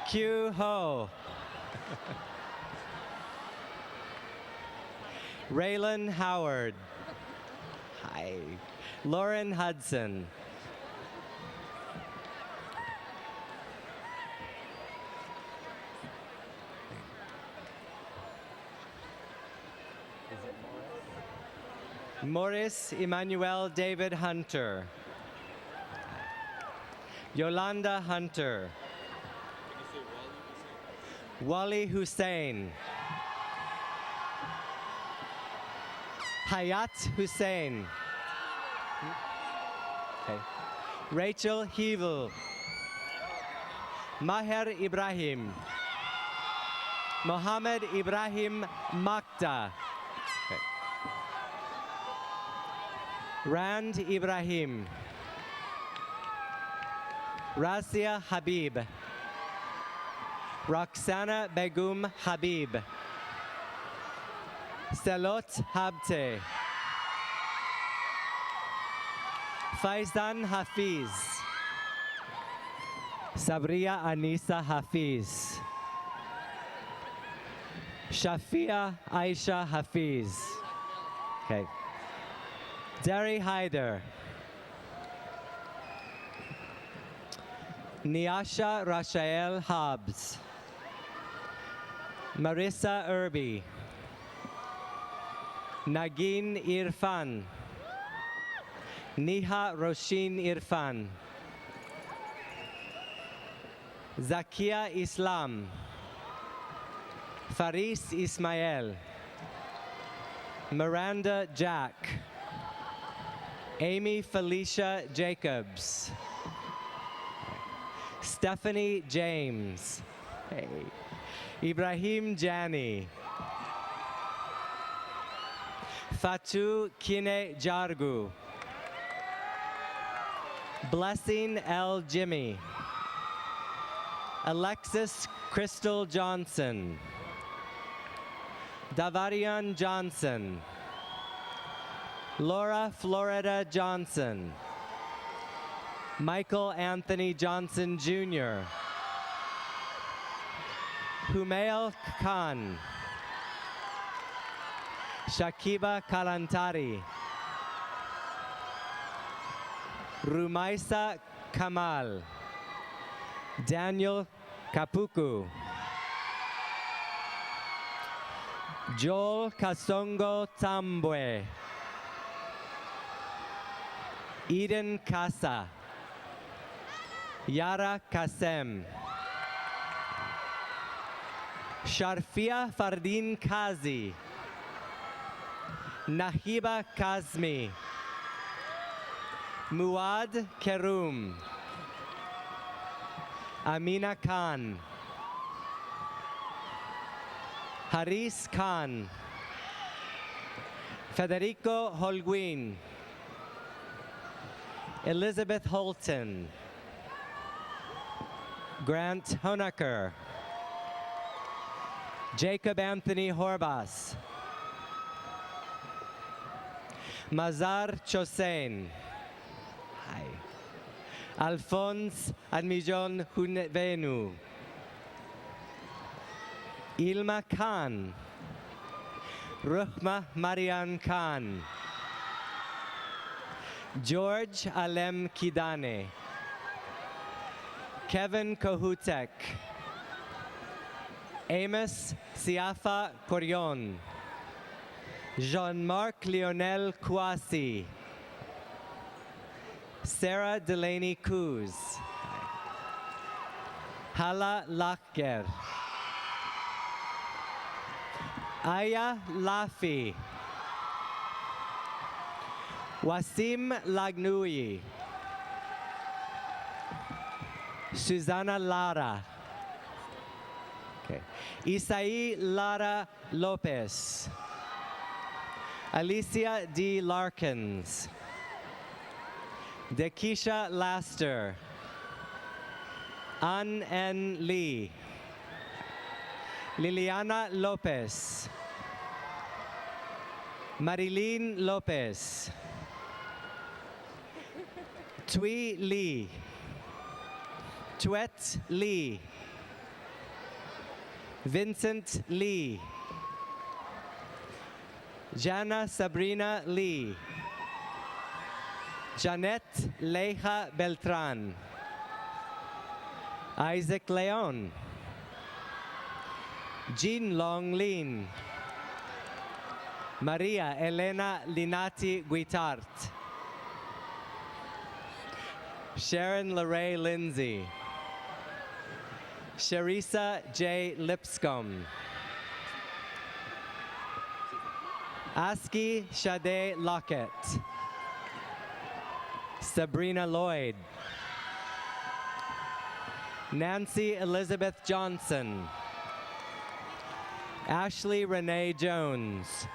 Q Ho. Raylan Howard. Hi. Lauren Hudson. Morris Emmanuel David Hunter. Yolanda Hunter. Wally Hussein. Hayat Hussein. Okay. Rachel Hevel. Maher Ibrahim. Mohammed Ibrahim Makta. Okay. Rand Ibrahim. Razia Habib. Roxana Begum Habib. Selot Habte. Faizan Hafiz. Sabria Anisa Hafiz. Shafia Aisha Hafiz. Okay. Derry Hyder. Niasha Rashael Hobbs. Marissa Irby. Nagin Irfan. Niha Roshin Irfan. Zakia Islam. Faris Ismail. Miranda Jack. Amy Felicia Jacobs. Stephanie James. Hey. Ibrahim Jani. Fatu Kine Jargu. Blessing L. Jimmy. Alexis Crystal Johnson. Davarian Johnson. Laura Florida Johnson. Michael Anthony Johnson Jr. Humail Khan. Shakiba Kalantari. Rumaisa Kamal. Daniel Kapuku. Joel Kasongo Tambwe. Eden Casa, Yara Kasem, Sharfia Fardin Kazi, Nahiba Kazmi, Muad Kerum, Amina Khan, Haris Khan, Federico Holguin, Elizabeth Holton, Grant Honaker, Jacob Anthony Horbas, Mazar Chosein, Alphonse Admijon Hunvenu, Ilma Khan, Ruhma Marian Khan, George Alem Kidane, Kevin Kohutek, Amos Siafa Corion, Jean-Marc Lionel Kouassi, Sarah Delaney Kuz, Hala Lacher, Aya Lafi, Wasim Lagnoui, Susanna Lara, Isai Lara Lopez, Alicia D. Larkins, Dekisha Laster, An N. Lee, Liliana Lopez, Marilyn Lopez, Tui Lee, Tuet Lee, Vincent Lee, Jana Sabrina Lee, Janet Leija Beltran, Isaac Leon, Jean Long Lin, Maria Elena Linati Guitart, Sharon LeRae Lindsay, Sharissa J. Lipscomb, Aski Shade Lockett, Sabrina Lloyd, Nancy Elizabeth Johnson, Ashley Renee Jones,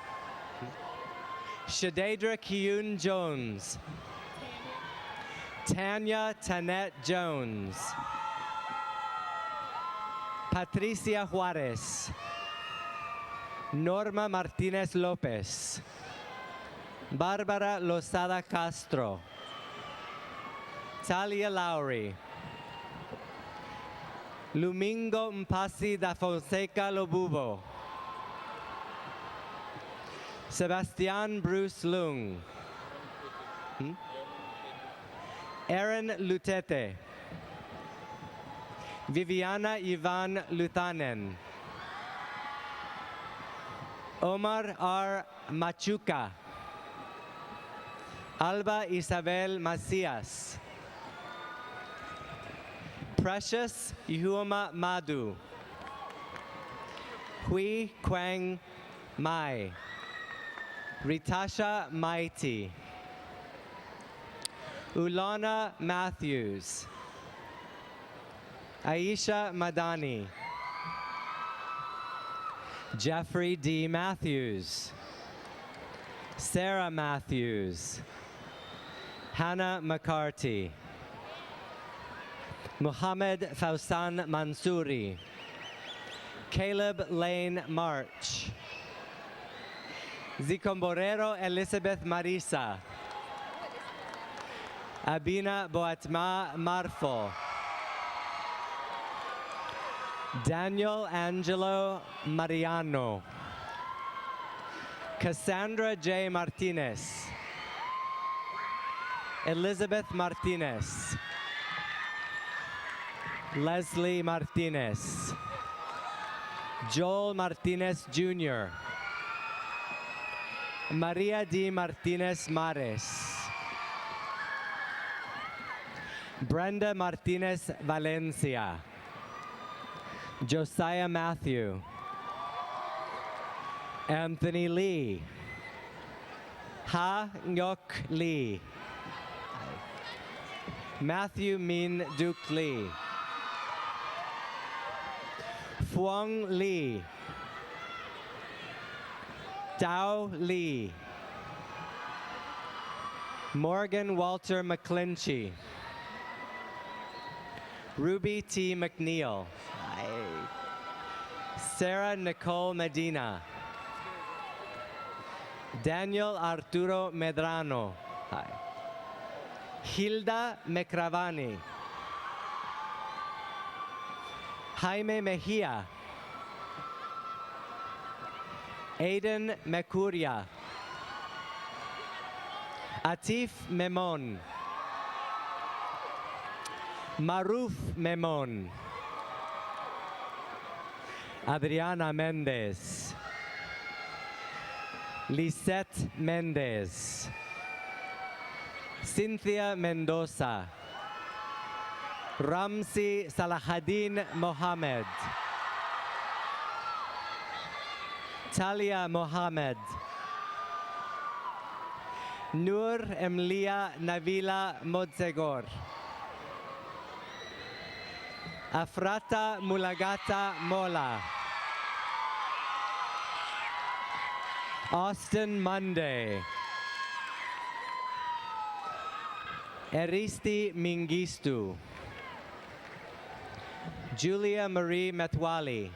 Shadedra Kiyun Jones, Tanya Tanette Jones, Patricia Juarez, Norma Martinez Lopez, Barbara Lozada Castro, Talia Lowry, Lumingo Mpasi da Fonseca Lobubo, Sebastian Bruce Lung, Aaron Lutete, Viviana Ivan Lutanen, Omar R. Machuca, Alba Isabel Macias, Precious Yuhuma Madu, Hui Quang Mai, Ritasha Mighty, Ulana Matthews, Aisha Madani, Jeffrey D. Matthews, Sarah Matthews, Hannah McCarty, Muhammad Fausan Mansouri, Caleb Lane March, Zicomborero Elizabeth Marisa, Abina Boatma Marfo, Daniel Angelo Mariano, Cassandra J. Martinez, Elizabeth Martinez, Leslie Martinez, Joel Martinez Jr., Maria D. Martinez Mares, Brenda Martinez Valencia. Josiah Matthew. Anthony Lee. Ha Nyok Lee. Matthew Min Duke Lee. Phuong Lee. Tao Lee. Morgan Walter McClinchy. Ruby T. McNeil. Sarah Nicole Medina. Daniel Arturo Medrano. Hilda Mecravani. Jaime Mejia. Aiden Mecuria. Atif Memon. Maruf Memon. Adriana Mendez. Lisette Mendez. Cynthia Mendoza. Ramsi Salahadin Mohammed. Talia Mohammed. Nur Emlia Navila Modsegor. Afrata Mulagata Mola. Austin Monday. Eristi Mingistu. Julia Marie Metwali.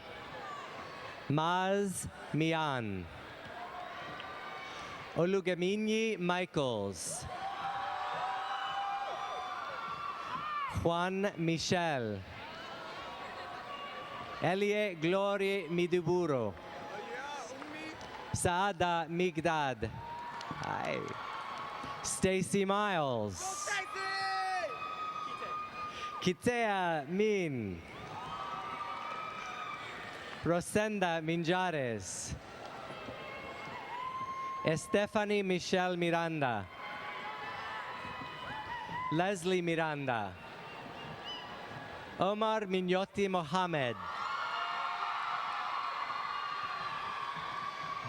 Maz Mian. Olugamini Michaels. Juan Michel. Elie Glory Miduburo. Saada Migdad. Hi. Stacy Miles. Kitea Min. Rosenda Minjares. Estefany Michelle Miranda. Leslie Miranda. Omar Mignoti Mohammed.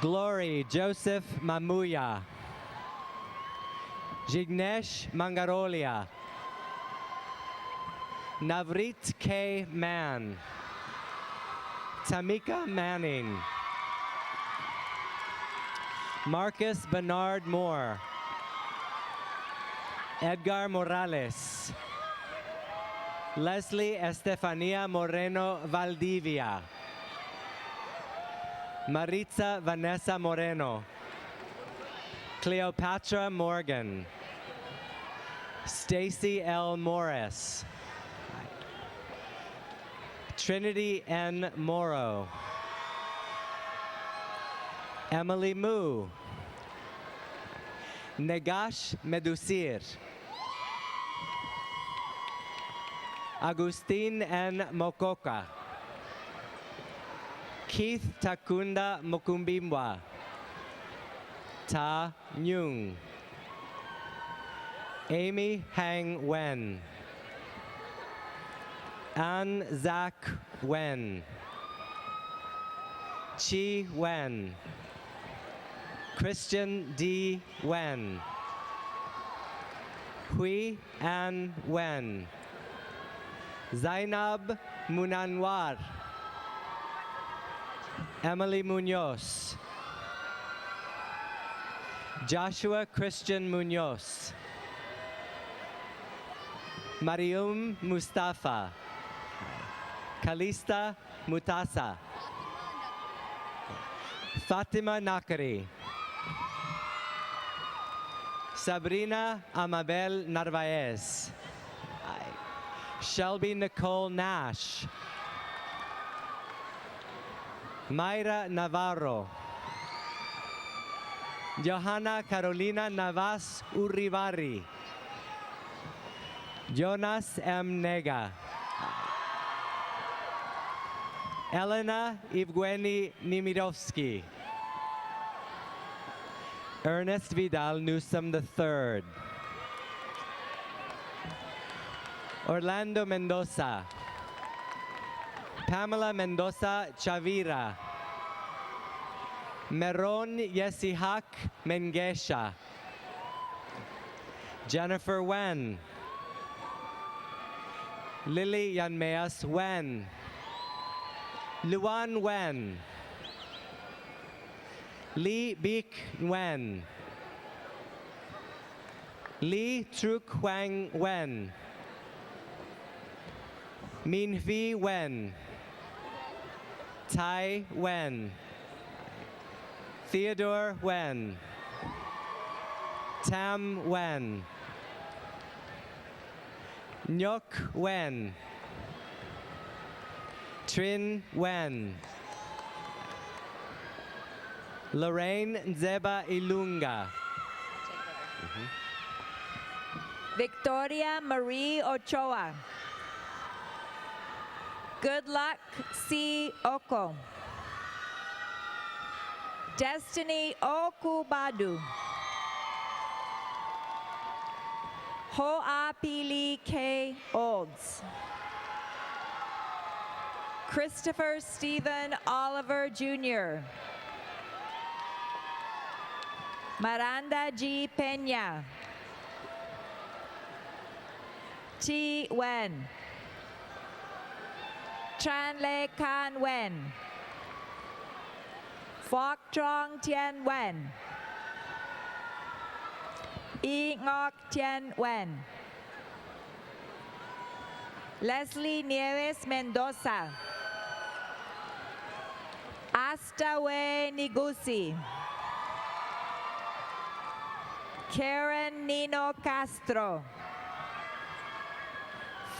Glory Joseph Mamuya. Jignesh Mangarolia. Navrit K. Mann. Tamika Manning. Marcus Bernard Moore. Edgar Morales. Leslie Estefania Moreno Valdivia. Maritza Vanessa Moreno. Cleopatra Morgan. Stacy L. Morris. Trinity N. Morrow. Emily Moo. Negash Medusir. Agustin N. Mokoka. Keith Takunda Mokumbimwa. Ta Nyung. Amy Hang Wen. An Zach Wen. Chi Wen. Christian D. Wen. Hui An Wen. Zainab Munanwar. Emily Munoz. Joshua Christian Munoz. Mariam Mustafa. Kalista Mutasa. Fatima Nakari. Sabrina Amabel Narvaez. Shelby Nicole Nash. Mayra Navarro. Johanna Carolina Navas Uribarri. Jonas M. Nega. Elena Evgeny Nimirovsky. Ernest Vidal Newsom III. Orlando Mendoza. Pamela Mendoza Chavira. Meron Yesihak Mengesha. Jennifer Wen. Lily Yanmeas Wen. Luan Wen. Lee Bik Wen. Lee Truk Huang Wen. Min Vi Wen. Tai Wen. Theodore Wen. Tam Wen. Nyok Wen. Trin Wen. Lorraine Nzeba Ilunga. Victoria Marie Ochoa. Good Luck C. Oko. Destiny Okubadu. Hoa Pili K. Olds. Christopher Stephen Oliver Jr. Miranda G. Peña. T. Wen. Tran Le Kan Wen. Fok Trong Tien Wen. Y Ngok Tien Wen. Leslie Nieves Mendoza. Astawe Nigusi. Karen Nino Castro.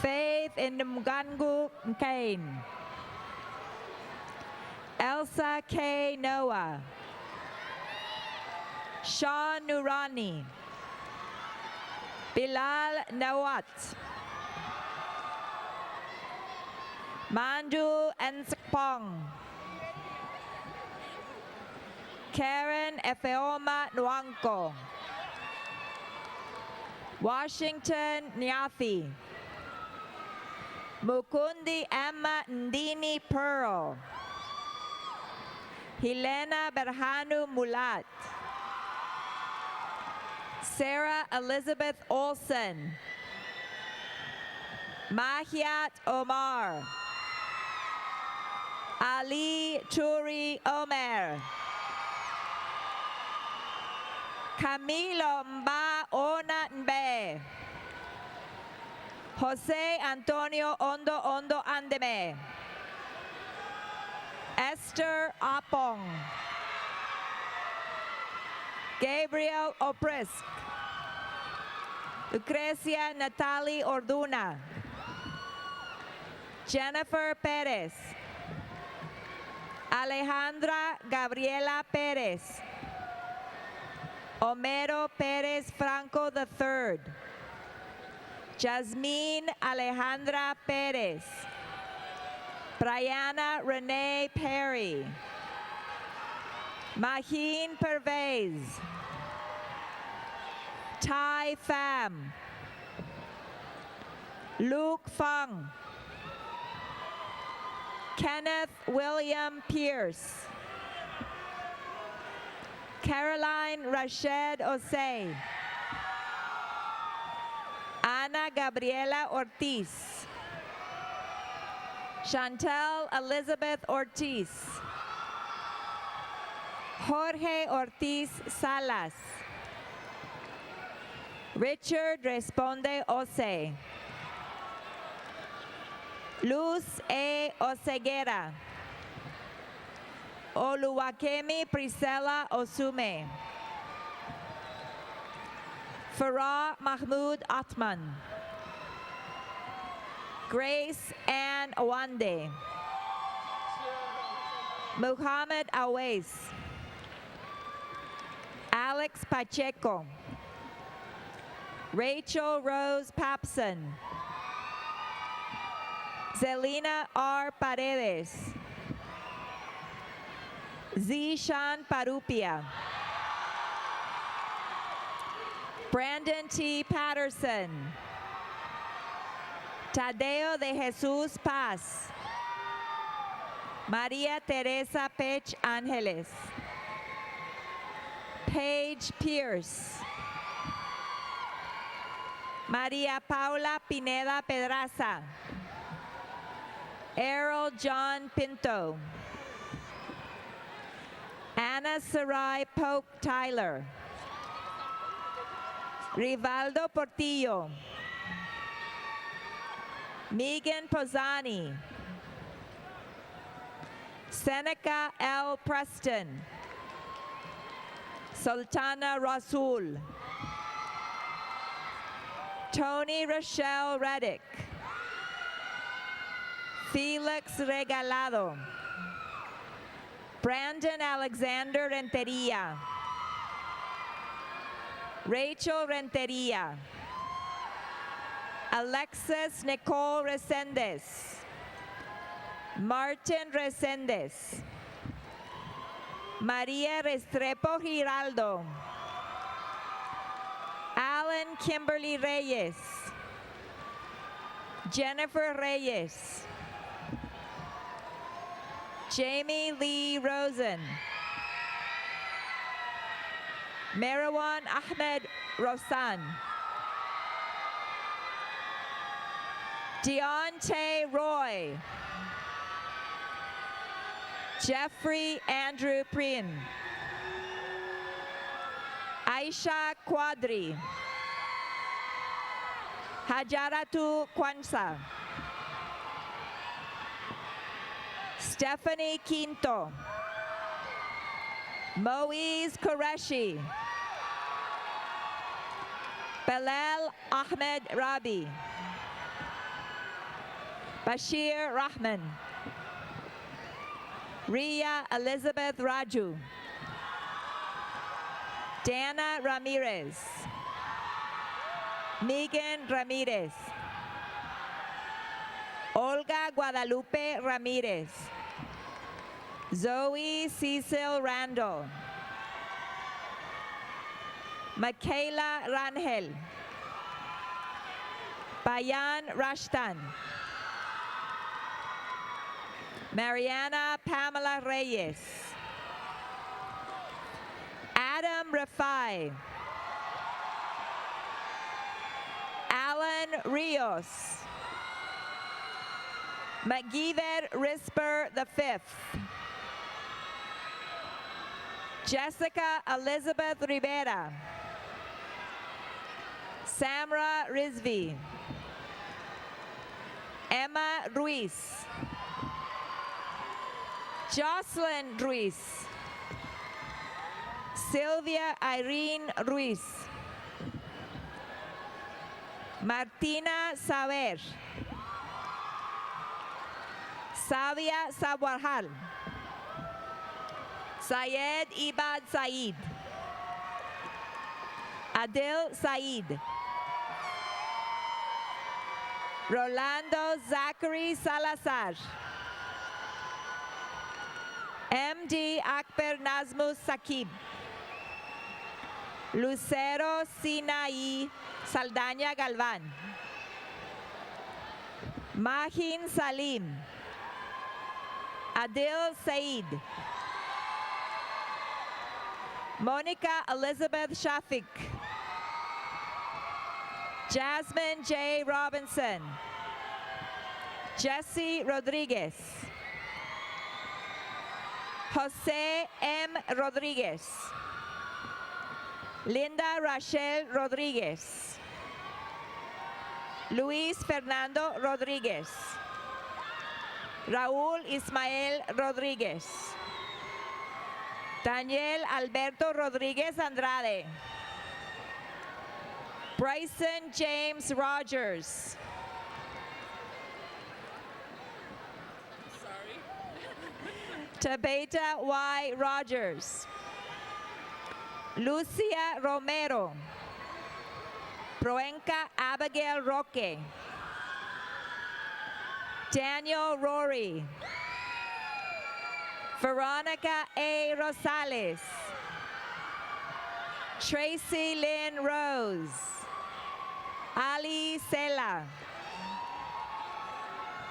Faith Ndmgangu Kane. Elsa K. Noah. Sean Nurani. Bilal Nawat. Mandu Ensakpong. Karen Efeoma Nwanko. Washington Nyathi. Mukundi Emma Ndini Pearl. Helena Berhanu Mulat. Sarah Elizabeth Olson. Mahiat Omar. Ali Turi Omer. Camilo Mba Ona Nbe. Jose Antonio Ondo Ondo Andeme. Esther Apong. Gabriel Oprisk. Lucrecia Natalie Orduna. Jennifer Perez. Alejandra Gabriela Perez. Homero Perez Franco III. Jasmine Alejandra Perez. Brianna Renee Perry. Maheen Pervez. Tai Pham. Luke Fung. Kenneth William Pierce. Caroline Rashid Osei. Ana Gabriela Ortiz. Chantel Elizabeth Ortiz. Jorge Ortiz Salas. Richard Responde Ose. Luz A. Oseguera. Oluwakemi Priscilla Osume. Farah Mahmoud Atman. Grace Ann Awande. Muhammad Awais. Alex Pacheco. Rachel Rose Papson. Zelina R. Paredes. Zishan Parupia. Brandon T. Patterson. Tadeo de Jesús Paz. María Teresa Pech Ángeles. Paige Pierce. María Paula Pineda Pedraza. Errol John Pinto. Anna Sarai Polk Tyler. Rivaldo Portillo. Megan Posani. Seneca L. Preston. Sultana Rasul. Tony Rochelle Reddick. Felix Regalado. Brandon Alexander Renteria. Rachel Renteria. Alexis Nicole Resendez. Martin Resendez. Maria Restrepo Giraldo. Alan Kimberly Reyes. Jennifer Reyes. Jamie Lee Rosen. Marwan Ahmed Rosan. Deontay Roy. Jeffrey Andrew Prin. Aisha Quadri. Hajaratu Kwanza. Stephanie Quinto. Moise Qureshi. Belal Ahmed Rabi. Bashir Rahman. Ria Elizabeth Raju. Dana Ramirez. Megan Ramirez. Olga Guadalupe Ramirez. Zoe Cecil Randall. Michaela Rangel. Bayan Rashtan. Mariana Pamela Reyes. Adam Rafai. Alan Rios. McGeever Risper V. Jessica Elizabeth Rivera. Samra Rizvi. Emma Ruiz. Jocelyn Ruiz. Sylvia Irene Ruiz. Martina Saber. Savia Sawarhal. Syed Ibad Said. Adil Said. Rolando Zachary Salazar. MD Akbar Nazmus Sakib. Lucero Sinai Saldaña Galvan. Mahin Salim. Adil Said. Monica Elizabeth Shafik. Jasmine J. Robinson. Jesse Rodriguez. Jose M. Rodriguez. Linda Rachel Rodriguez. Luis Fernando Rodriguez. Raúl Ismael Rodriguez. Daniel Alberto Rodriguez Andrade. Bryson James Rogers. Tabeta Y. Rogers. Lucia Romero. Proenca Abigail Roque. Daniel Rory. Veronica A. Rosales. Tracy Lynn Rose. Ali Sela.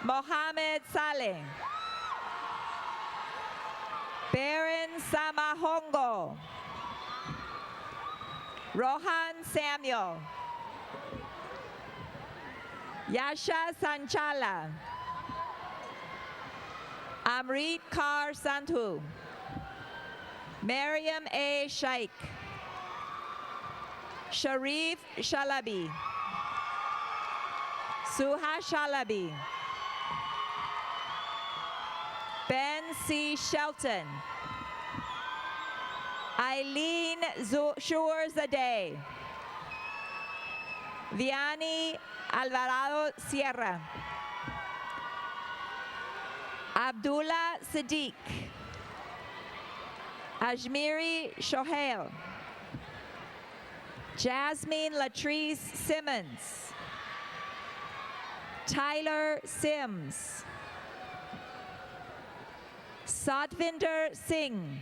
Mohammed Saleh. Baron Samahongo. Rohan Samuel. Yasha Sanchala. Amrit Kar Sandhu. Mariam A. Shaikh. Sharif Shalabi. Suha Shalabi. Ben C. Shelton. Eileen Shurzadeh. Vianney Alvarado Sierra. Abdullah Siddiq. Ajmiri Shohail. Jasmine Latrice Simmons. Tyler Sims. Satvinder Singh.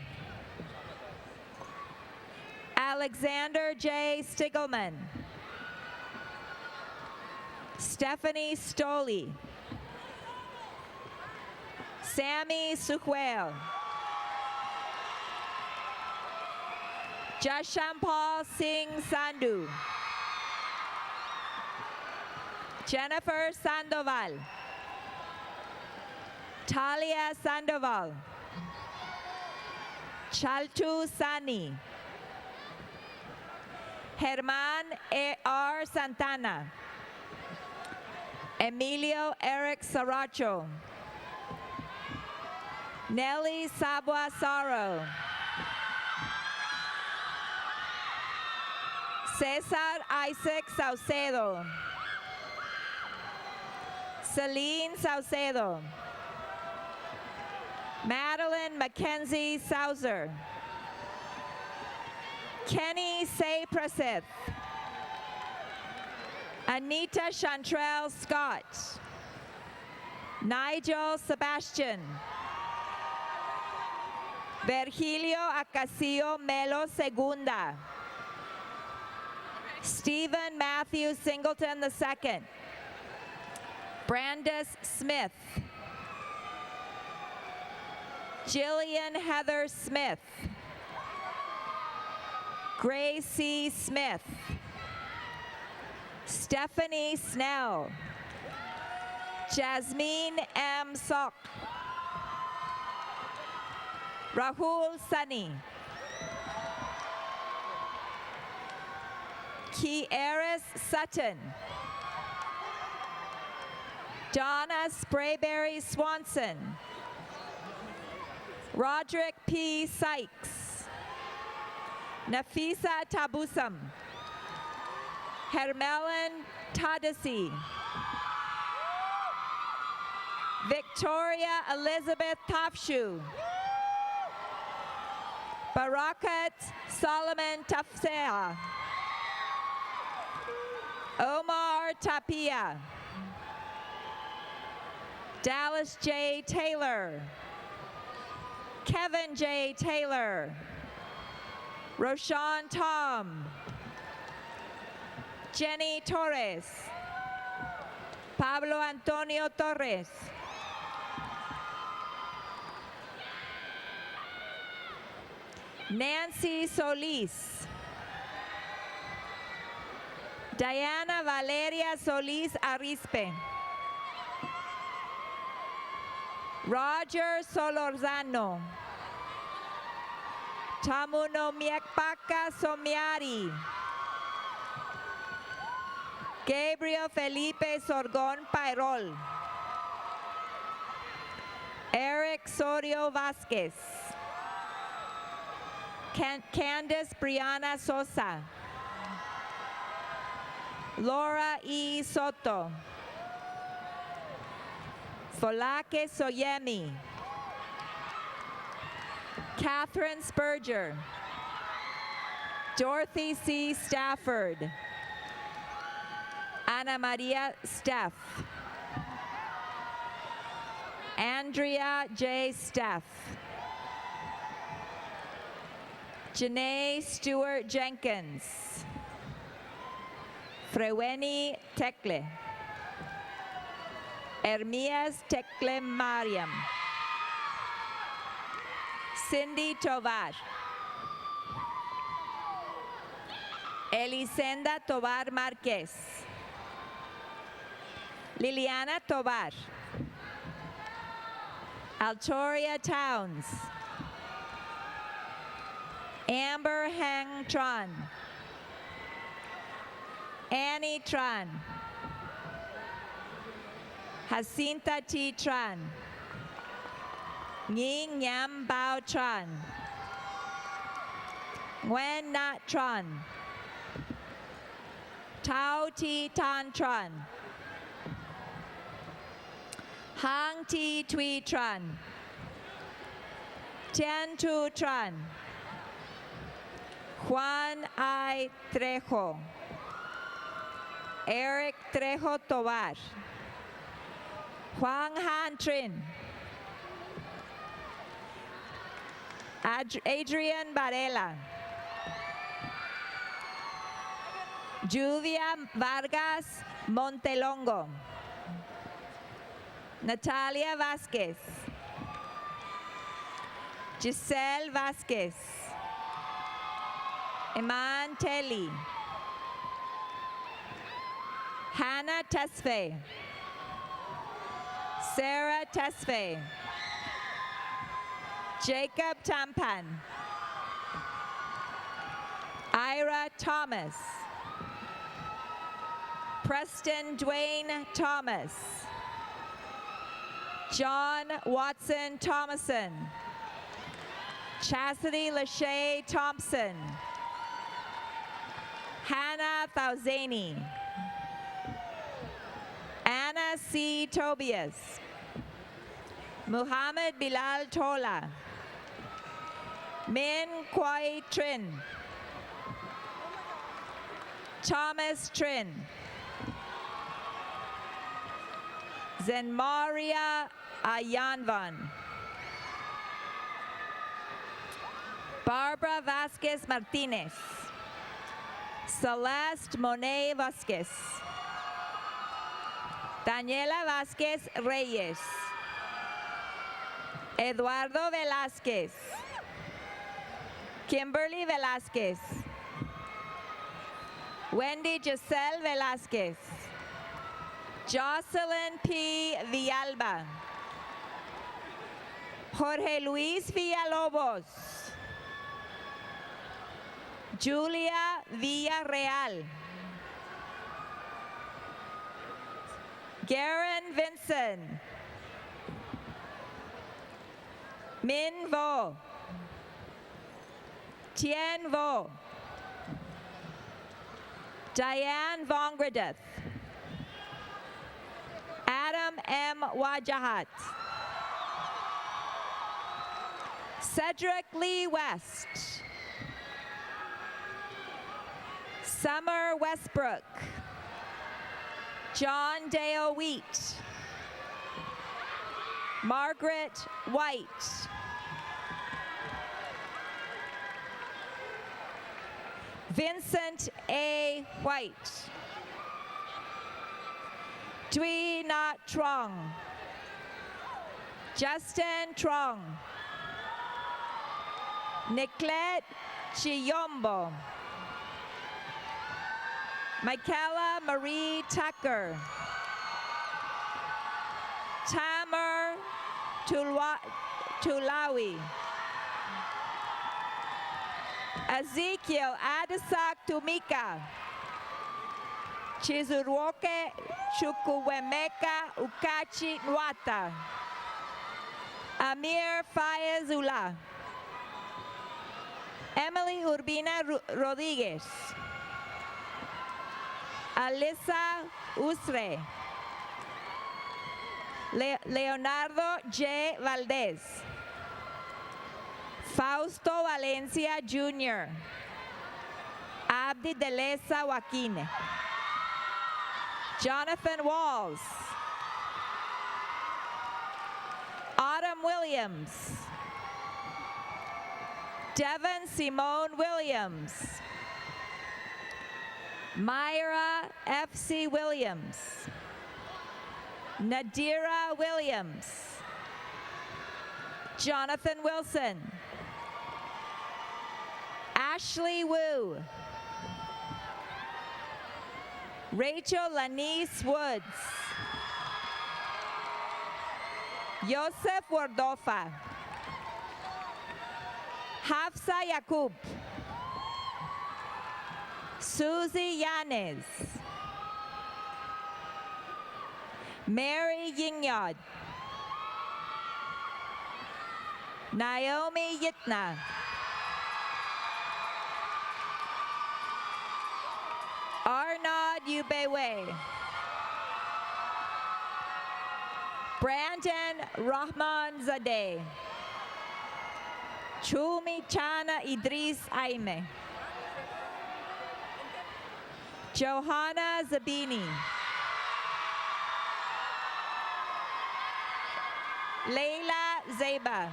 Alexander J. Stiglman. Stephanie Stoley. Sammy Sukhwel. Jashampal Singh Sandhu. Jennifer Sandoval. Talia Sandoval. Chaltu Sani. Germán R. Santana. Emilio Eric Saracho. Nelly Sabua Saro. Cesar Isaac Saucedo. Celine Saucedo. Madeline Mackenzie Sauser. Kenny Say Prasith. Anita Chantrell Scott. Nigel Sebastian. Virgilio Acacio Melo Segunda. Stephen Matthew Singleton II. Brandis Smith. Jillian Heather Smith. Grace C. Smith. Stephanie Snell. Jasmine M. Sok. Rahul Sunny. Kieris Sutton. Donna Sprayberry Swanson. Roderick P. Sykes. Nafisa Tabusam. Hermelin Tadasi. Victoria Elizabeth Tafshu. Barakat Solomon Tafsea. Omar Tapia. Dallas J. Taylor. Kevin J. Taylor. Roshan Tom. Jenny Torres. Pablo Antonio Torres. Nancy Solis. Diana Valeria Solis Arispe. Roger Solorzano. Tamuno Miakpaka Somiari. Gabriel Felipe Sorgon Pairol. Eric Sorio Vasquez. Candace Brianna Sosa. Laura E. Soto. Folake Soyemi. Catherine Spurger. Dorothy C. Stafford. Ana Maria Steff. Andrea J. Steff. Janae Stewart Jenkins. Freweni Tekle. Hermias Teclemariam. Cindy Tovar. Elisenda Tovar Márquez. Liliana Tovar. Altoria Towns. Amber Hang Tran. Annie Tran. Jacinta T. Tran. Nging Nham Bao Tran. Nguyen Nat Tran. Tao T. Tan Tran. Hang T. Tui Tran. Tian Tu Tran. Juan I. Trejo. Eric Trejo Tovar. Huang Han Trin. Adrian Varela. Juvia Vargas Montelongo. Natalia Vasquez. Giselle Vasquez. Iman Telly. Hannah Tesfaye. Sarah Tesfaye. Jacob Tampan. Ira Thomas. Preston Dwayne Thomas. John Watson Thomason. Chastity Lachey Thompson. Hannah Fauzani. Anna C. Tobias. Muhammad Bilal Tola. Min Kwai Trin. Thomas Trin. Zenmaria Ayanvan. Barbara Vasquez Martinez. Celeste Monet Vasquez. Daniela Vasquez Reyes. Eduardo Velázquez. Kimberly Velázquez. Wendy Giselle Velázquez. Jocelyn P. Villalba. Jorge Luis Villalobos. Julia Villarreal. Garen Vincent. Min Vo. Tien Vo. Diane Vongradeth. Adam M. Wajahat. Cedric Lee West. Summer Westbrook. John Dale Wheat. Margaret White. Vincent A. White. Dwi Nat Trong. Justin Trong. Nicolette Chiyombo. Michaela Marie Tucker. Tamer Tulawi. Ezekiel Adisak Tumika. Chizuruoke Chukwuemeka Ukachi Nwata. Amir Fayezullah. Emily Urbina Rodriguez. Alyssa Usre. Leonardo J. Valdez. Fausto Valencia Jr. Abdi Delesa Joaquin. Jonathan Walls. Autumn Williams. Devon Simone Williams. Myra F.C. Williams. Nadira Williams. Jonathan Wilson. Ashley Wu. Rachel Lanice Woods. Joseph Wardofa. Hafsa Yakub. Susie Yanes. Mary Yingyod. Naomi Yitna. Arnaud Ubewe. Brandon Rahman Zadeh. Chumi Chana Idris Aime. Johanna Zabini. Leila Zeba.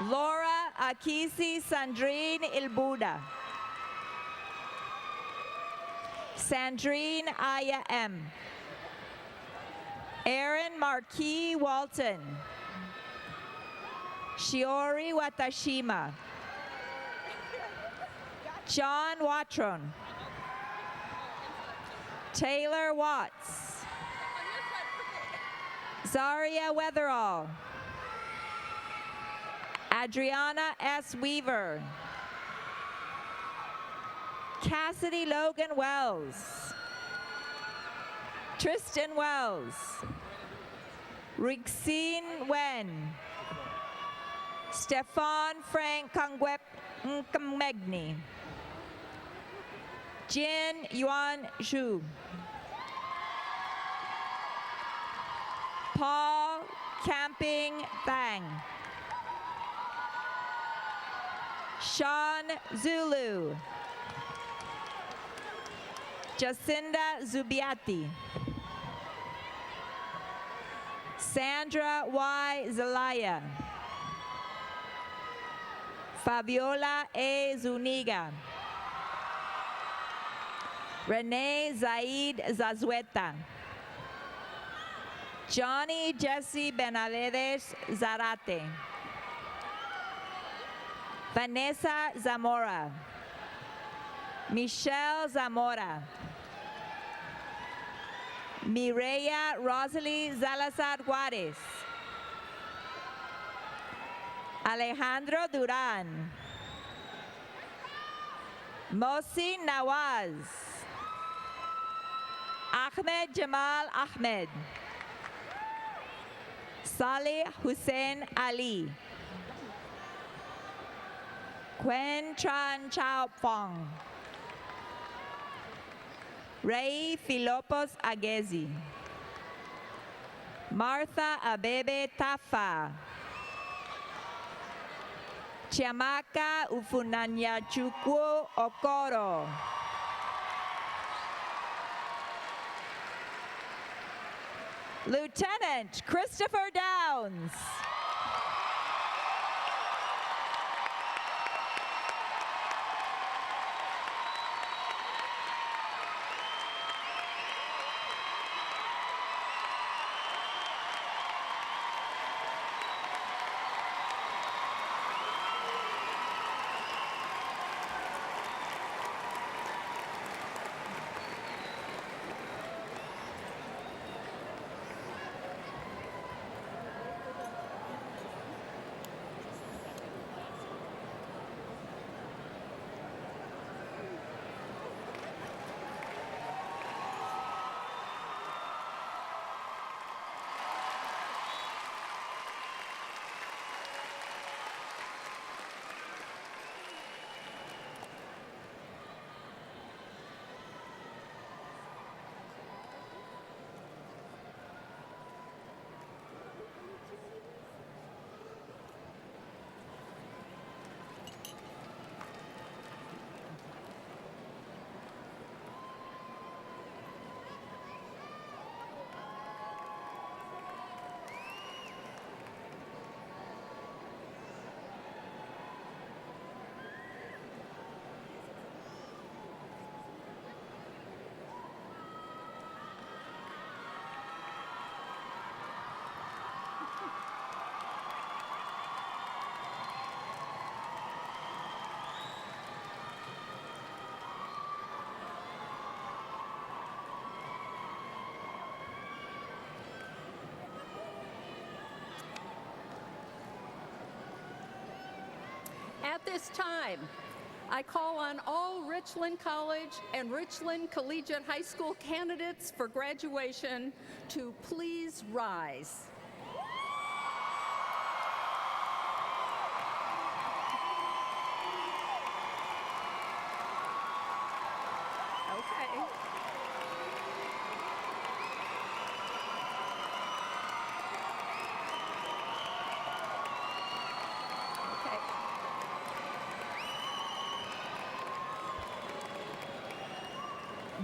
Laura Akisi Sandrine Ilbuda. Sandrine Aya M. Aaron Marquis Walton. Shiori Watashima. John Watron. Taylor Watts. Zaria Weatherall. Adriana S. Weaver. Cassidy Logan Wells. Tristan Wells. Rixine Wen. Stefan Frank Kangwep Nkmegni. Jin Yuan Zhu. Paul Camping Bang. Sean Zulu. Jacinda Zubiati. Sandra Y. Zelaya. Fabiola A. Zuniga. Renee Zaid Zazueta. Johnny Jesse Benavides Zarate. Vanessa Zamora. Michelle Zamora. Mireya Rosalie Salazar Juarez. Alejandro Duran. Mohsin Nawaz. Ahmed Jamal Ahmed. Saleh Hussein Ali. Quen Tran Chao Fong. Ray Filopos Agezi. Martha Abebe Tafa. Chiamaka Ufunanya Chukwu Okoro. Lieutenant Christopher Downs. this time, I call on all Richland College and Richland Collegiate High School candidates for graduation to please rise. Okay. Okay.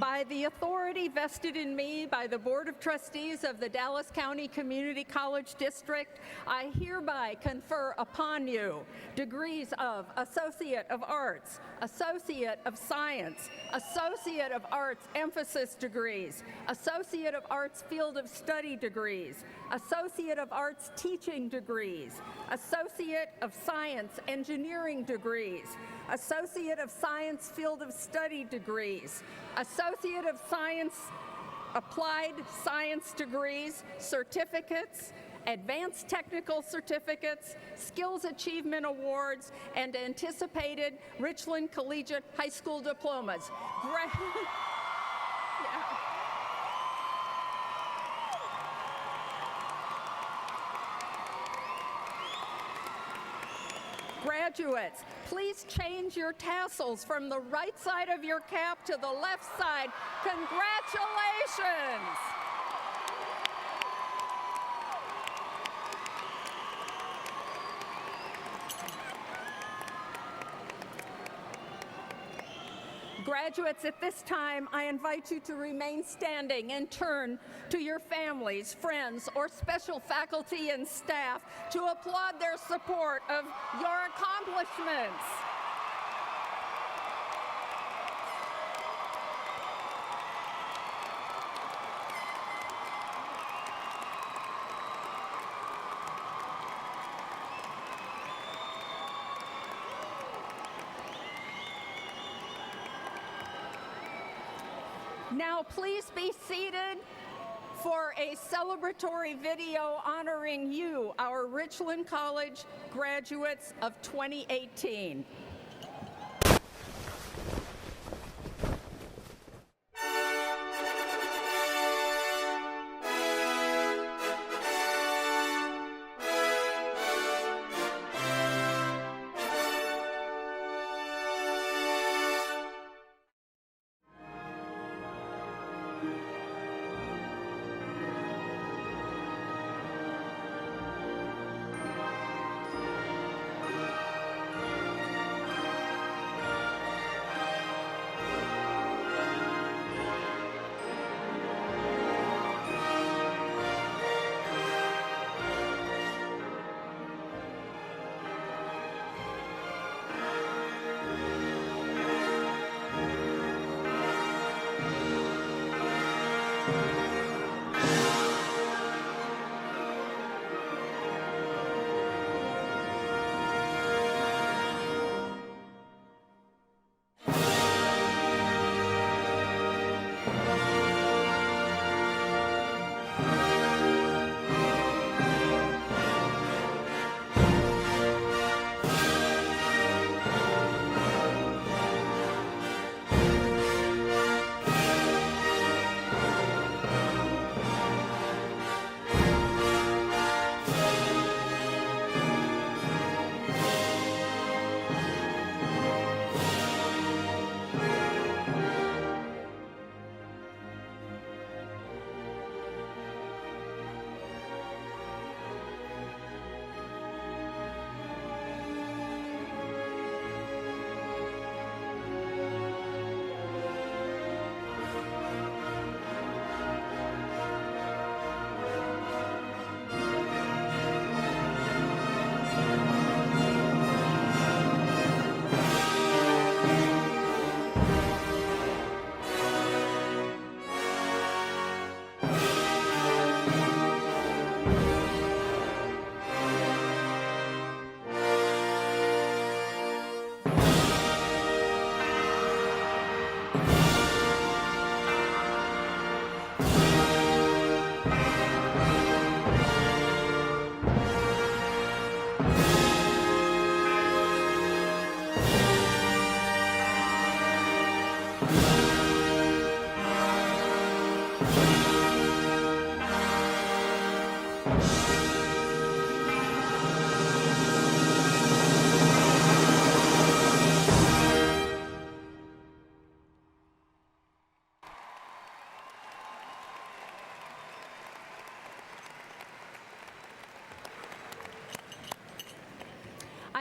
By the authority vested in me by the Board of Trustees of the Dallas County Community College District, I hereby confer upon you degrees of Associate of Arts, Associate of Science, Associate of Arts emphasis degrees, Associate of Arts field of study degrees, Associate of Arts teaching degrees, Associate of Science engineering degrees, Associate of Science field of study degrees, Associate of Science applied science degrees, certificates, advanced technical certificates, skills achievement awards, and anticipated Richland Collegiate High School diplomas. Graduates, please change your tassels from the right side of your cap to the left side. Congratulations! Graduates, at this time, I invite you to remain standing and turn to your families, friends, or special faculty and staff to applaud their support of your accomplishments. Now, please be seated for a celebratory video honoring you, our Richland College graduates of 2018.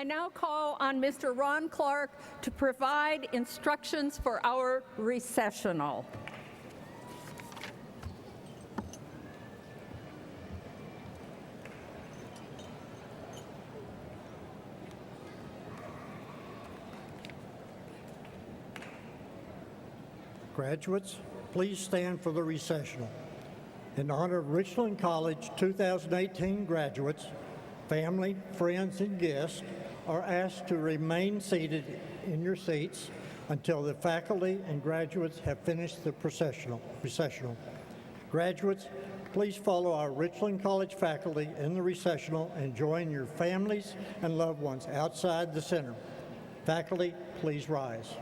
I now call on Mr. Ron Clark to provide instructions for our recessional. Graduates, please stand for the recessional. In honor of Richland College 2018 graduates, family, friends, and guests are asked to remain seated in your seats until the faculty and graduates have finished the recessional. Graduates, please follow our Richland College faculty in the recessional and join your families and loved ones outside the center. Faculty, please rise.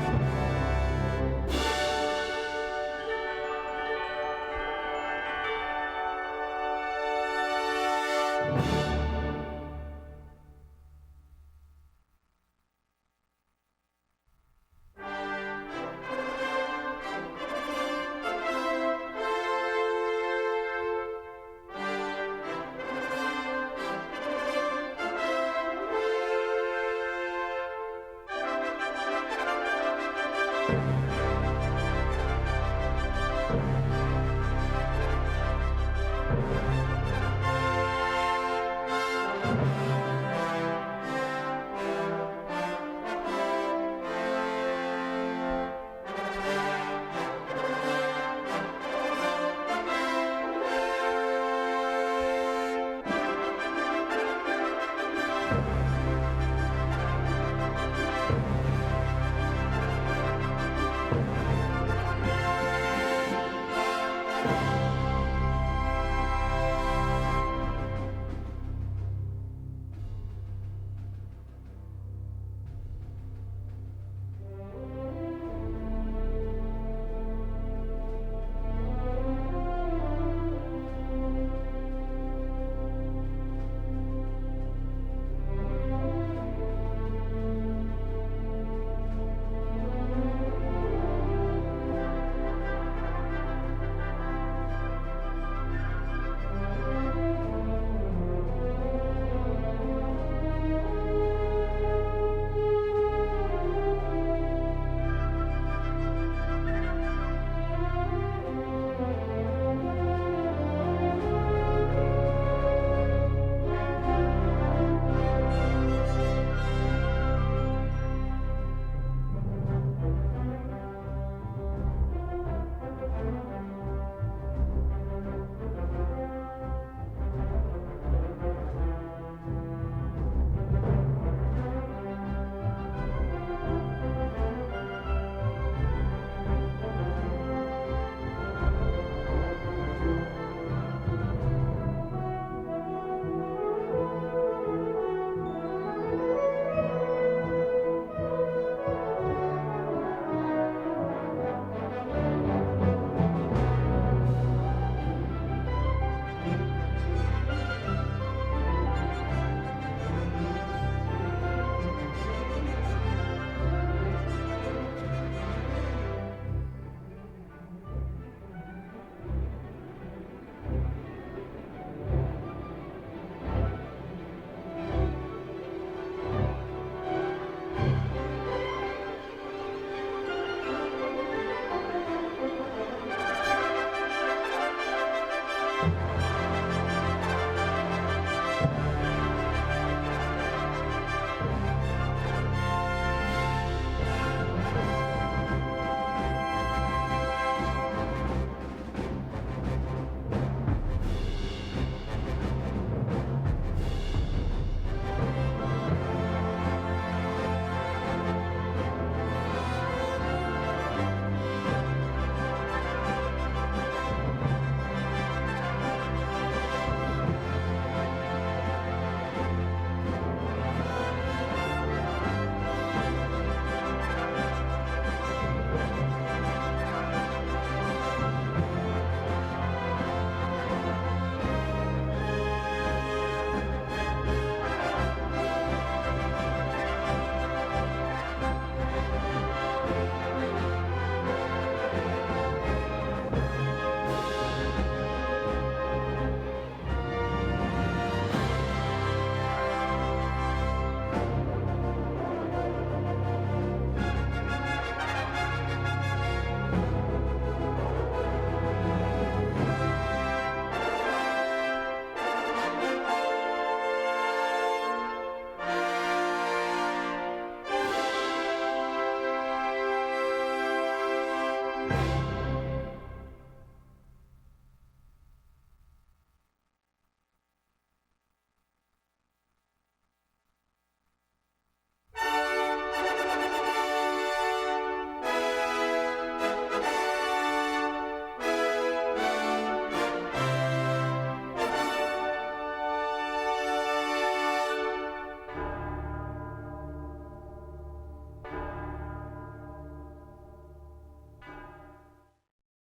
you.